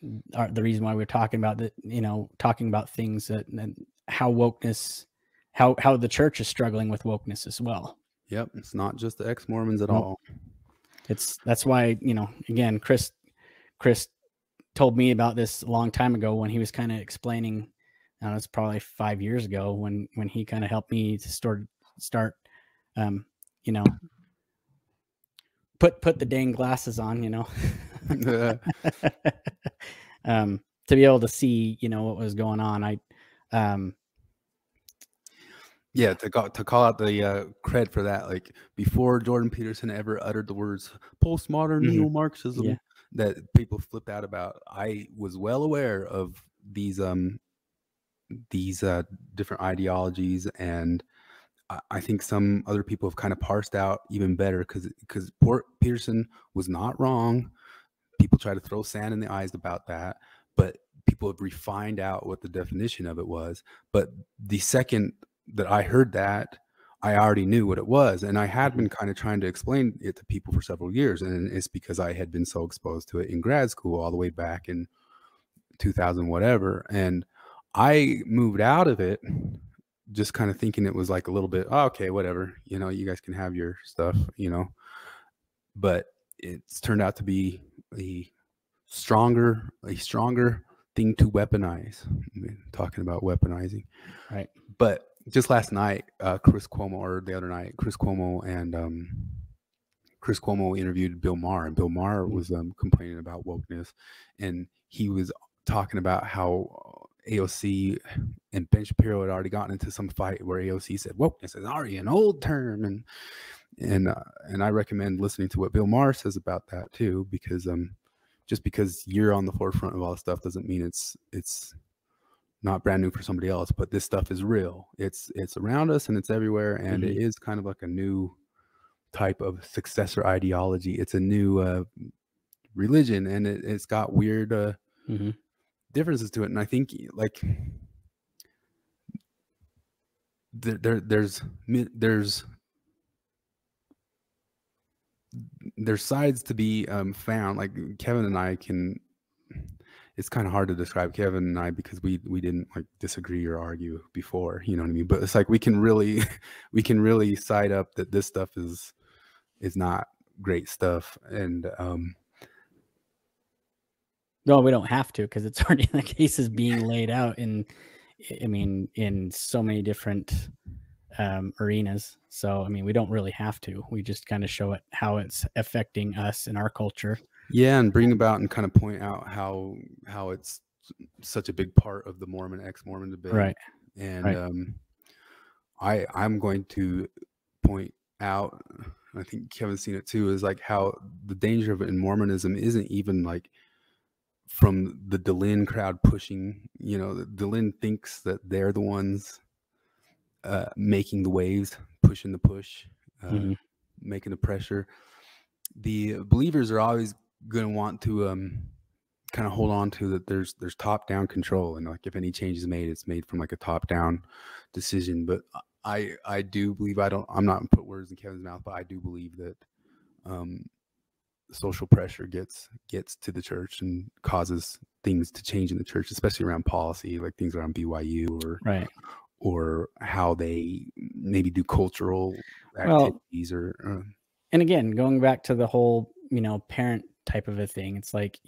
the reason why we're talking about that, you know, talking about things that, and how wokeness, how the church is struggling with wokeness as well. Yep, it's not just the ex-Mormons at all. That's why, you know, again, Chris told me about this a long time ago when he was kind of explaining. It's probably 5 years ago when he kind of helped me to start, you know, put the dang glasses on, you know, to be able to see, you know, what was going on. Yeah, to call out the cred for that, like before Jordan Peterson ever uttered the words postmodern neo-Marxism that people flipped out about, I was well aware of these different ideologies, and I think some other people have kind of parsed out even better, because Peterson was not wrong. People try to throw sand in the eyes about that, but people have refined out what the definition of it was. But the second that I heard that, I already knew what it was, and I had been kind of trying to explain it to people for several years, and it's because I had been so exposed to it in grad school all the way back in 2000 whatever, and I moved out of it just kind of thinking it was like a little bit, oh, okay, whatever, you know, you guys can have your stuff, you know. But it's turned out to be a stronger thing to weaponize. Talking about weaponizing, right? But just last night, Chris Cuomo, or the other night, Chris Cuomo interviewed Bill Maher, and Bill Maher was complaining about wokeness, and he was talking about how AOC and Ben Shapiro had already gotten into some fight where AOC said wokeness is already an old term, and I recommend listening to what Bill Maher says about that too, because just because you're on the forefront of all this stuff doesn't mean it's not brand new for somebody else. But this stuff is real. It's around us and it's everywhere, and it is kind of like a new type of successor ideology. It's a new religion, and it's got weird differences to it. And I think like there's sides to be found. Like Kevin and I can it's kind of hard to describe Kevin and I because we didn't like disagree or argue before, you know what I mean? But it's like we can really side up that this stuff is not great stuff. And no, we don't have to, because it's already the cases being laid out in so many different arenas. So I mean, we don't really have to. We just kind of show it how it's affecting us in our culture. Yeah, and bring about and kind of point out how it's such a big part of the Mormon ex-Mormon debate. Right. And I'm going to point out, I think Kevin's seen it too, is like how the danger of it in Mormonism isn't even like from the Dallin crowd pushing. You know, Dallin thinks that they're the ones making the waves, pushing the push, making the pressure. The believers are always going to want to kind of hold on to that there's top-down control, and like if any change is made, it's made from like a top-down decision. But I do believe, I'm not gonna put words in Kevin's mouth, but I do believe that social pressure gets to the church and causes things to change in the church, especially around policy, like things around BYU or how they maybe do cultural activities and again, going back to the whole, parent type of a thing, it's like,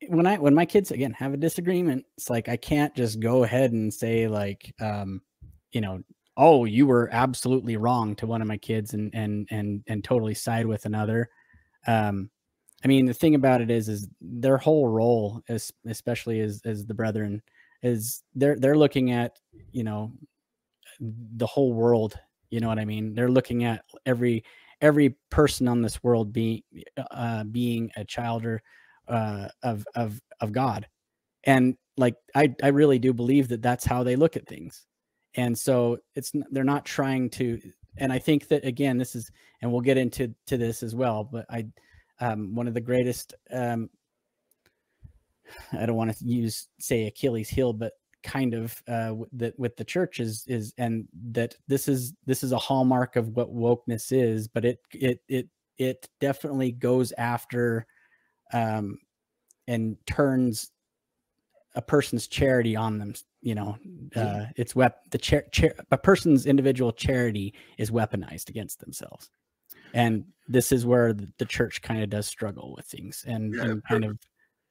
when my kids again have a disagreement, it's like I can't just go ahead and say like, oh, you were absolutely wrong to one of my kids and totally side with another. I mean, the thing about it is their whole role, especially as the brethren, is they're looking at, the whole world. You know what I mean? They're looking at every person on this world being a child of God. And like, I really do believe that that's how they look at things. And so they're not trying to, and I think that again, this is, and we'll get into this as well, but one of the greatest, I don't want to say Achilles heel, but kind of that with the church is and that this is a hallmark of what wokeness is, but it definitely goes after and turns a person's charity on them. It's a person's individual charity is weaponized against themselves. And this is where the church kind of does struggle with things and kind of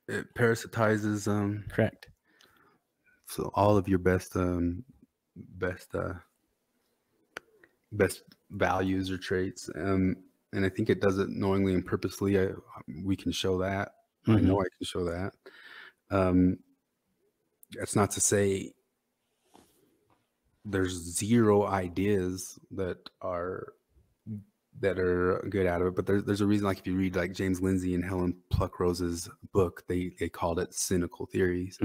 it parasitizes correct. So all of your best values or traits, and I think it does it knowingly and purposely. We can show that. I know I can show that. That's not to say there's zero ideas that are good out of it, but there's a reason. Like if you read like James Lindsay and Helen Pluckrose's book, they called it cynical theories.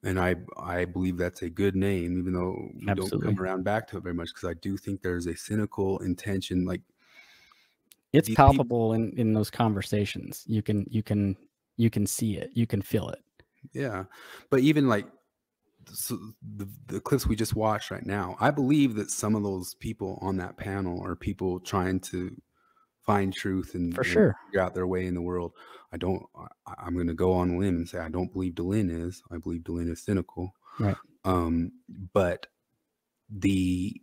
And I believe that's a good name, even though we don't come around back to it very much, because I do think there's a cynical intention. Like it's palpable in those conversations. You can see it, you can feel it. Yeah, but even like the clips we just watched right now, I believe that some of those people on that panel are people trying to find truth and for sure figure out their way in the world. I'm going to go on a limb and say I don't believe Dallin is. I believe Dallin is cynical. Right. But the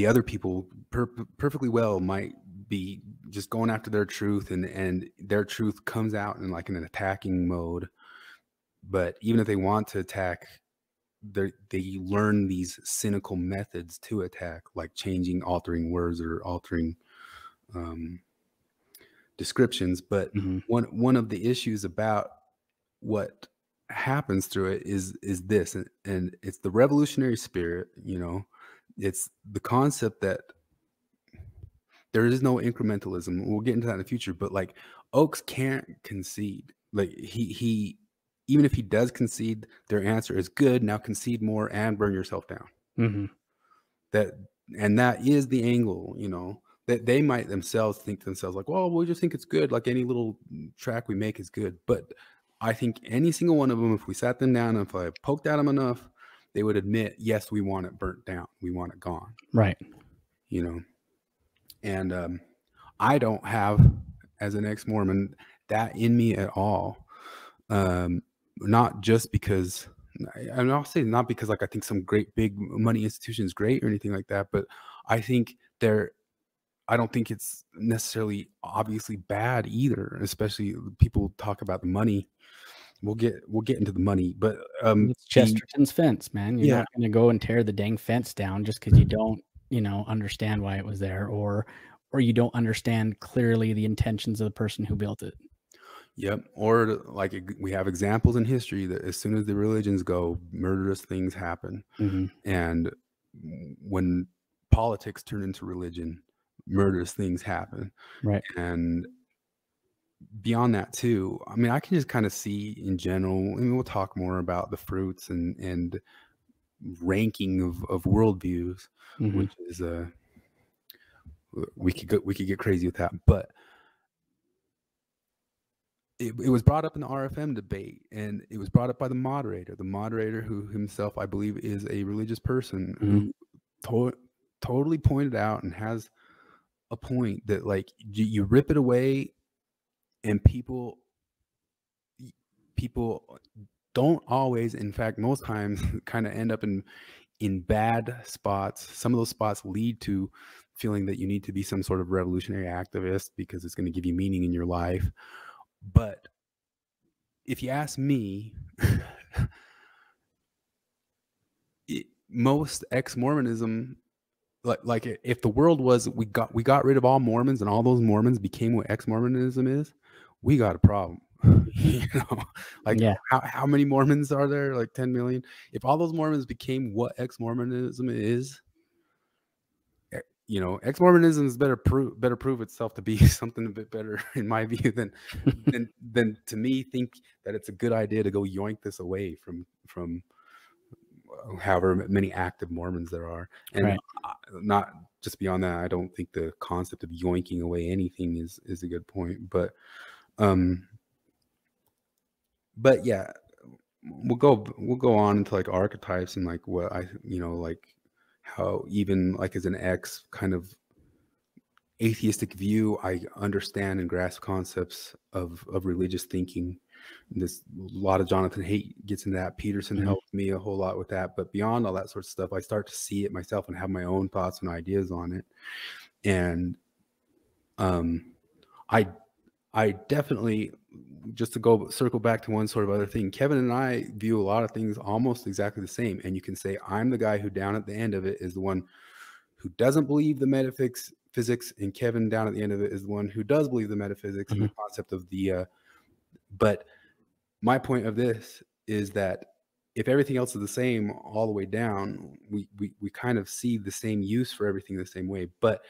other people perfectly well might be just going after their truth, and their truth comes out in like in an attacking mode. But even if they want to attack, they learn these cynical methods to attack, like altering words or altering descriptions. But one of the issues about what happens through it is this, and it's the revolutionary spirit. It's the concept that there is no incrementalism. We'll get into that in the future, but like Oaks can't concede. Like he even if he does concede, their answer is good. Now concede more and burn yourself down. That is the angle, that they might themselves think to themselves like, well, we just think it's good. Like any little track we make is good. But I think any single one of them, if we sat them down and if I poked at them enough, they would admit, yes, we want it burnt down. We want it gone. Right. And I don't have, as an ex-Mormon, that in me at all. Not just because, and I'll say not because like I think some great big money institution is great or anything like that, but I think I don't think it's necessarily obviously bad either. Especially people talk about the money. We'll get into the money, but it's Chesterton's fence, man. You're not going to go and tear the dang fence down just because you don't, understand why it was there, or you don't understand clearly the intentions of the person who built it. Yep. Or like we have examples in history that as soon as the religions go, murderous things happen. And when politics turn into religion, murderous things happen. Right. And beyond that too, I mean, I can just kind of see in general, I mean, we'll talk more about the fruits and ranking of worldviews, which is we could get crazy with that, but it was brought up in the RFM debate, and it was brought up by the moderator who himself, I believe, is a religious person, who totally pointed out and has a point that like you rip it away, and people don't always, in fact, most times, kind of end up in bad spots. Some of those spots lead to feeling that you need to be some sort of revolutionary activist because it's going to give you meaning in your life. But if you ask me, most ex-Mormonism, like if the world was we got rid of all Mormons and all those Mormons became what ex-Mormonism is, we got a problem. How many Mormons are there? Like 10 million. If all those Mormons became what ex-Mormonism is, ex-Mormonism is better prove itself to be something a bit better in my view than to me think that it's a good idea to go yoink this away from however many active Mormons there are. And not just beyond that, I don't think the concept of yoinking away anything is a good point, but yeah, we'll go on into like archetypes and like what like how even like as an ex kind of atheistic view, I understand and grasp concepts of religious thinking. This a lot of Jonathan Haidt gets into that. Peterson helped me a whole lot with that. But beyond all that sort of stuff, I start to see it myself and have my own thoughts and ideas on it. And I definitely, just to circle back to one sort of other thing, Kevin and I view a lot of things almost exactly the same. And you can say I'm the guy who down at the end of it is the one who doesn't believe the metaphysics, and Kevin down at the end of it is the one who does believe the metaphysics and the concept of the but my point of this is that if everything else is the same all the way down, we kind of see the same use for everything the same way. But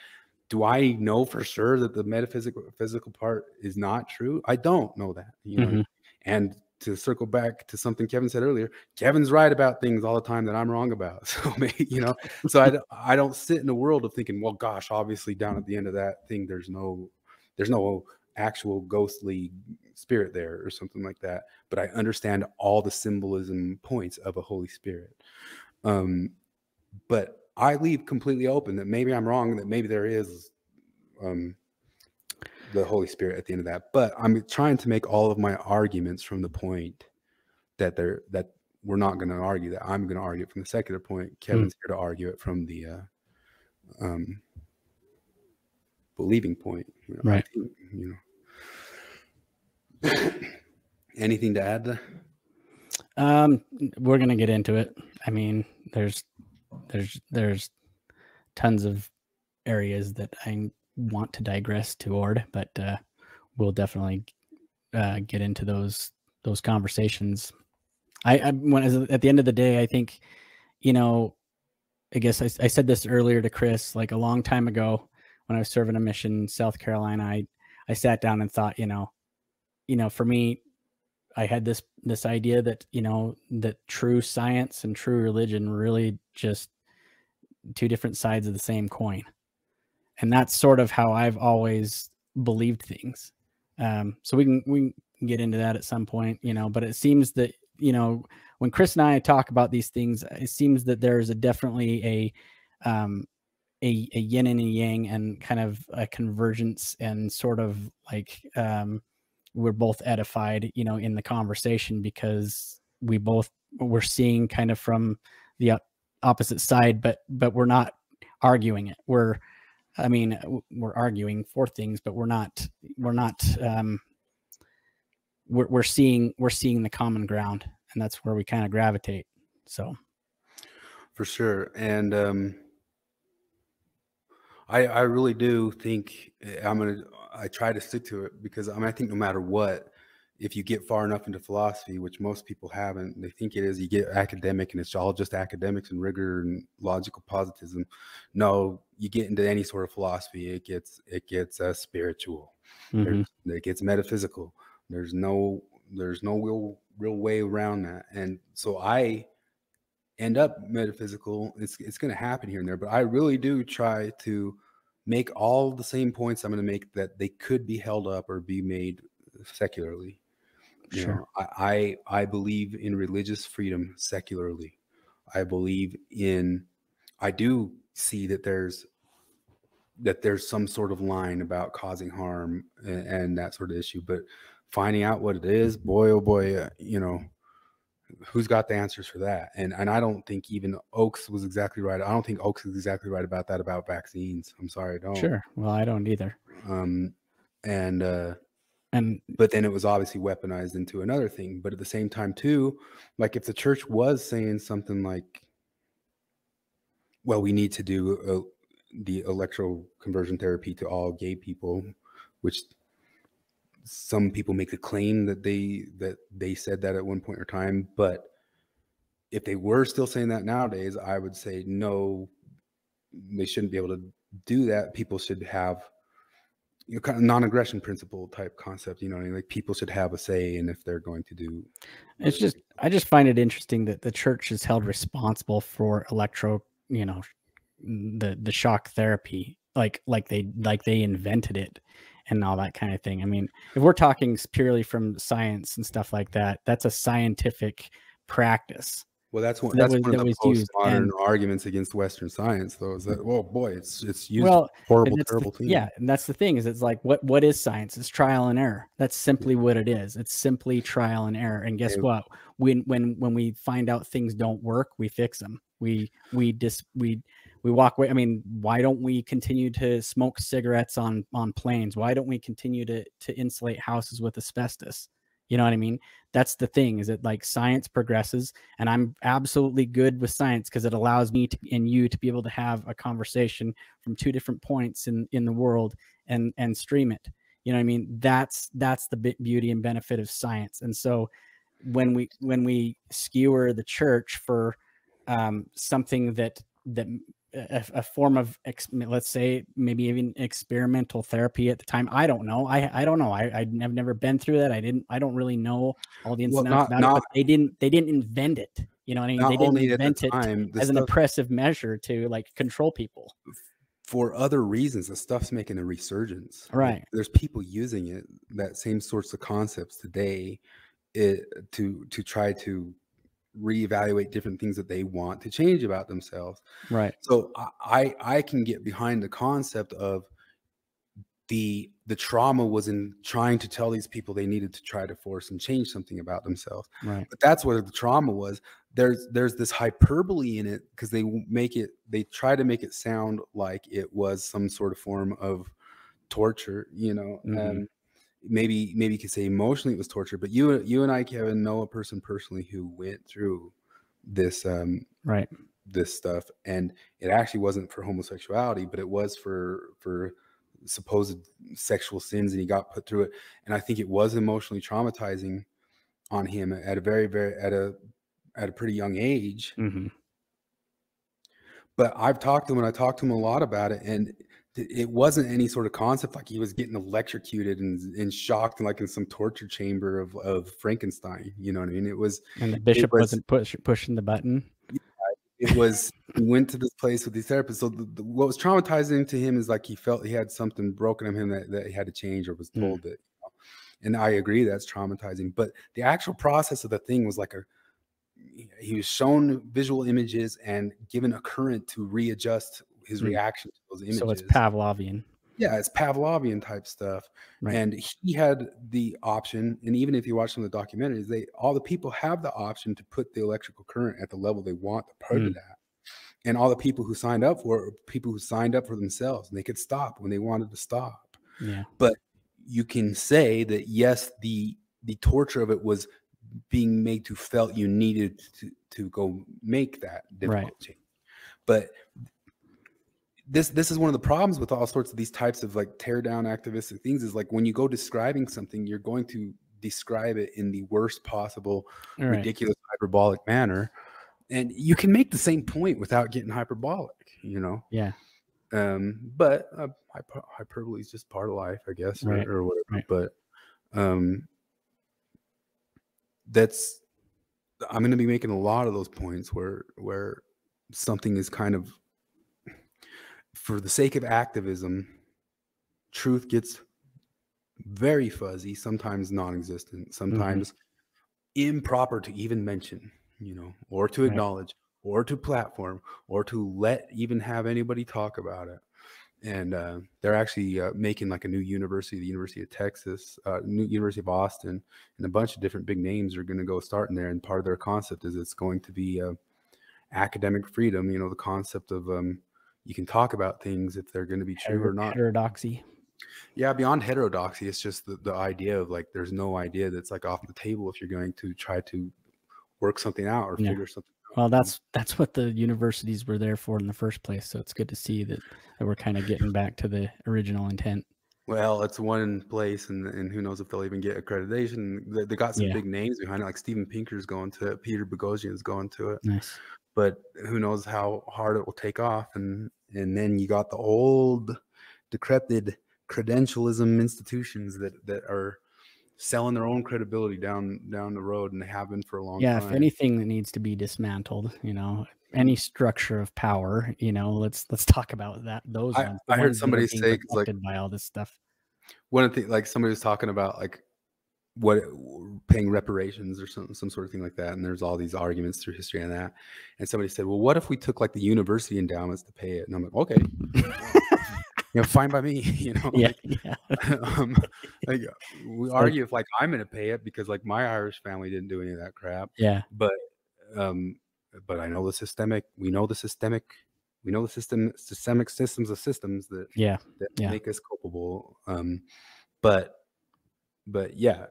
do I know for sure that the metaphysical part is not true? I don't know that, know. And to circle back to something Kevin said earlier, Kevin's right about things all the time that I'm wrong about. So so I don't sit in a world of thinking, well, gosh, obviously down at the end of that thing, there's no actual ghostly spirit there or something like that. But I understand all the symbolism points of a Holy Spirit. But I leave completely open that maybe I'm wrong, that maybe there is the Holy Spirit at the end of that. But I'm trying to make all of my arguments from the point that we're not going to argue that. I'm going to argue it from the secular point. Kevin's here to argue it from the believing point. Right. Anything to add there? We're going to get into it. I mean, there's tons of areas that I want to digress toward, but we'll definitely get into those conversations. At the end of the day, I think, I guess I said this earlier to Chris, like a long time ago when I was serving a mission in South Carolina, I sat down and thought, for me, I had this idea that, that true science and true religion were really just two different sides of the same coin. And that's sort of how I've always believed things. So we can get into that at some point, but it seems that, when Chris and I talk about these things, it seems that there's definitely a yin and a yang and kind of a convergence and sort of like, we're both edified, you know, in the conversation, because we're seeing kind of from the opposite side, but we're not arguing it. We're arguing for things, but we're seeing the common ground, and that's where we kind of gravitate. So for sure. And I really do think I try to stick to it, because I think no matter what, if you get far enough into philosophy, which most people haven't, they think it is, you get academic and it's all just academics and rigor and logical positivism. No, you get into any sort of philosophy, it gets spiritual. It gets metaphysical. There's no real way around that. And so I end up metaphysical. It's going to happen here and there, but I really do try to make all the same points I'm going to make that they could be held up or be made secularly. You know, I believe in religious freedom secularly. I do see that there's some sort of line about causing harm and that sort of issue, but finding out what it is, boy, oh boy, you know, who's got the answers for that? And I don't think even Oaks was exactly right. I don't think Oaks is exactly right about that, about vaccines. I'm sorry, I don't. Sure. Well, I don't either. But then it was obviously weaponized into another thing. But at the same time too, like if the church was saying something like, well, we need to do the electroconversion therapy to all gay people, which some people make the claim that they said that at one point in time. But if they were still saying that nowadays, I would say no, they shouldn't be able to do that. People should have, you know, kind of non-aggression principle type concept, you know, like people should have a say in if they're going to do. It's just, I just find it interesting that the church is held responsible for you know, the shock therapy, like they invented it and all that kind of thing. I mean, if we're talking purely from science and stuff like that, that's a scientific practice. Well, that's one of the postmodern arguments against Western science, though, is that, well, boy, it's used horrible, terrible things. Yeah, and that's the thing, is it's like, what is science? It's trial and error. That's simply what it is. It's simply trial and error. And guess what? When we find out things don't work, we fix them. We walk away. I mean, why don't we continue to smoke cigarettes on planes? Why don't we continue to insulate houses with asbestos? You know what I mean? That's the thing, is that like science progresses, and I'm absolutely good with science because it allows me and you to be able to have a conversation from two different points in the world and stream it. You know what I mean? That's the beauty and benefit of science. And so when we skewer the church for something that a form of, let's say, maybe even experimental therapy at the time. I don't know. I don't know. I've never been through that. I don't really know all the ins and outs about it, but they didn't invent it. You know what I mean? They didn't invent it as an oppressive measure to like control people. For other reasons, the stuff's making a resurgence. Right. Like, there's people using it, that same sorts of concepts today, to try to reevaluate different things that they want to change about themselves. Right. So I can get behind the concept of the trauma was in trying to tell these people they needed to try to force and change something about themselves. Right. But that's what the trauma was. There's this hyperbole in it, because they try to make it sound like it was some sort of form of torture, you know. Mm-hmm. Maybe you could say emotionally it was torture, but you and I, Kevin, know a person personally who went through this this stuff, and it actually wasn't for homosexuality, but it was for supposed sexual sins, and he got put through it. And I think it was emotionally traumatizing on him at a pretty young age. Mm-hmm. But I've talked to him, and I talked to him a lot about it, and it wasn't any sort of concept like he was getting electrocuted and shocked, like in some torture chamber of Frankenstein. You know what I mean? It was, and the bishop wasn't pushing the button. It was, he went to this place with these therapists. So what was traumatizing to him is like he felt he had something broken in him that he had to change, or was told that. You know? And I agree that's traumatizing. But the actual process of the thing was like he was shown visual images and given a current to readjust his reaction to those images. So it's Pavlovian. Yeah, it's Pavlovian type stuff. Right. And he had the option, and even if you watch some of the documentaries, all the people have the option to put the electrical current at the level they want to put it at. And all the people who signed up for it, people who signed up for themselves, and they could stop when they wanted to stop. Yeah. But you can say that yes, the torture of it was being made to felt you needed to go make that difficult change. But this is one of the problems with all sorts of these types of like tear down activistic things is like when you go describing something, you're going to describe it in the worst possible ridiculous hyperbolic manner, and you can make the same point without getting hyperbolic, you know. Yeah. But hyperbole is just part of life, I guess, or whatever. But that's, I'm going to be making a lot of those points where something is kind of, for the sake of activism, truth gets very fuzzy, sometimes non-existent, sometimes improper to even mention, you know, or to acknowledge, or to platform, or to let even have anybody talk about it. And they're actually making like a new university, the University of Texas, new University of Austin, and a bunch of different big names are going to go start in there. And part of their concept is it's going to be academic freedom, you know, the concept of you can talk about things if they're going to be true or not. Heterodoxy. Yeah, beyond heterodoxy, it's just the idea of like there's no idea that's like off the table if you're going to try to work something out or figure something out. Well, that's what the universities were there for in the first place. So it's good to see that we're kind of getting back to the original intent. Well, it's one place, and who knows if they'll even get accreditation. They got some big names behind it, like Steven Pinker's going to it, Peter Boghossian's going to it. Nice. But who knows how hard it will take off. And then you got the old, decrepit credentialism institutions that are selling their own credibility down the road, and they have been for a long time. Yeah, if anything that needs to be dismantled, you know, any structure of power, you know, let's talk about that. Those ones. I heard somebody say, like, by all this stuff. One of the things, like somebody was talking about like what paying reparations or some sort of thing like that, and there's all these arguments through history on that. And somebody said, well, what if we took like the university endowments to pay it? And I'm like, okay. You know, fine by me, you know. Like, we argue if like I'm going to pay it because like my Irish family didn't do any of that crap. Yeah. But I know the systemic systems of systems that make us culpable. But yeah,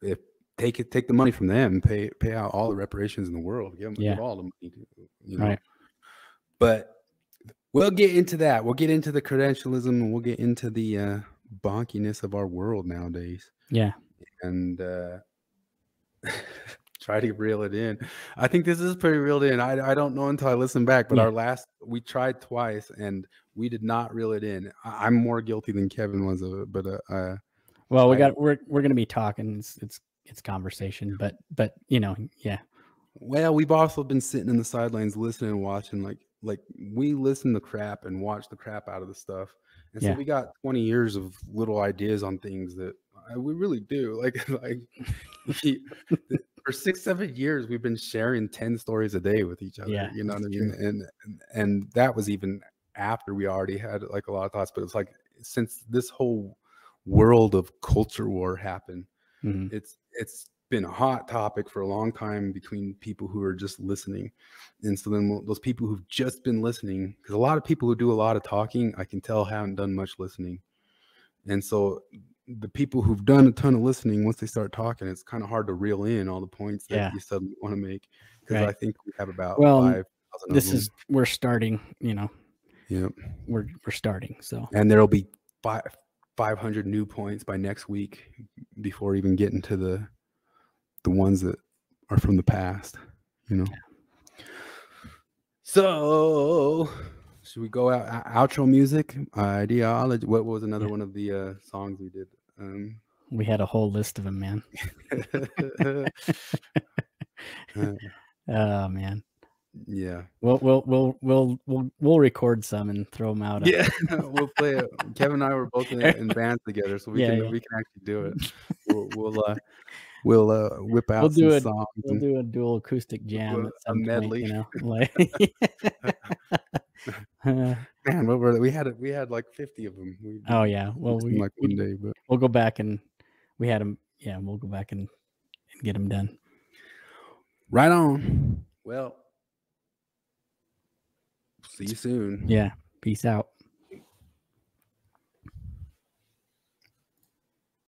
if take the money from them, pay out all the reparations in the world, give all the money, you know. But we'll get into that. We'll get into the credentialism, and we'll get into the bonkiness of our world nowadays. Yeah. And try to reel it in. I think this is pretty reeled in. I don't know until I listen back, but we tried twice and we did not reel it in. I'm more guilty than Kevin was of it, but well, we're going to be talking. It's conversation, but you know, yeah. Well, we've also been sitting in the sidelines listening and watching, like we listen to crap and watch the crap out of the stuff. And so we got 20 years of little ideas on things that we really do. Like for 6-7 years, we've been sharing 10 stories a day with each other. Yeah, you know what I mean? And that was even after we already had like a lot of thoughts. But it's like since this whole world of culture war happened, it's been a hot topic for a long time between people who are just listening. And so then those people who've just been listening, because a lot of people who do a lot of talking, I can tell haven't done much listening. And so the people who've done a ton of listening, once they start talking, it's kind of hard to reel in all the points that you suddenly want to make. Because I think we have about 5,000 we're starting, you know. Yep. We're starting. So, and there'll be 500 new points by next week before even getting to the ones that are from the past, you know. So should we go out outro music? Ideology. What was another one of the songs we did? We had a whole list of them, man. Oh man. Yeah. We'll record some and throw them out. Yeah, we'll play it. Kevin and I were both in bands together, so we can actually do it. We'll whip out some songs. We'll do a dual acoustic jam at some medley. Point, you know, like. Man, what were they? We had like 50 of them. We Oh yeah. Well, fixed them like one day, but we'll go back and we had them. Yeah, we'll go back and get them done. right on. Well, see you soon. Yeah. Peace out.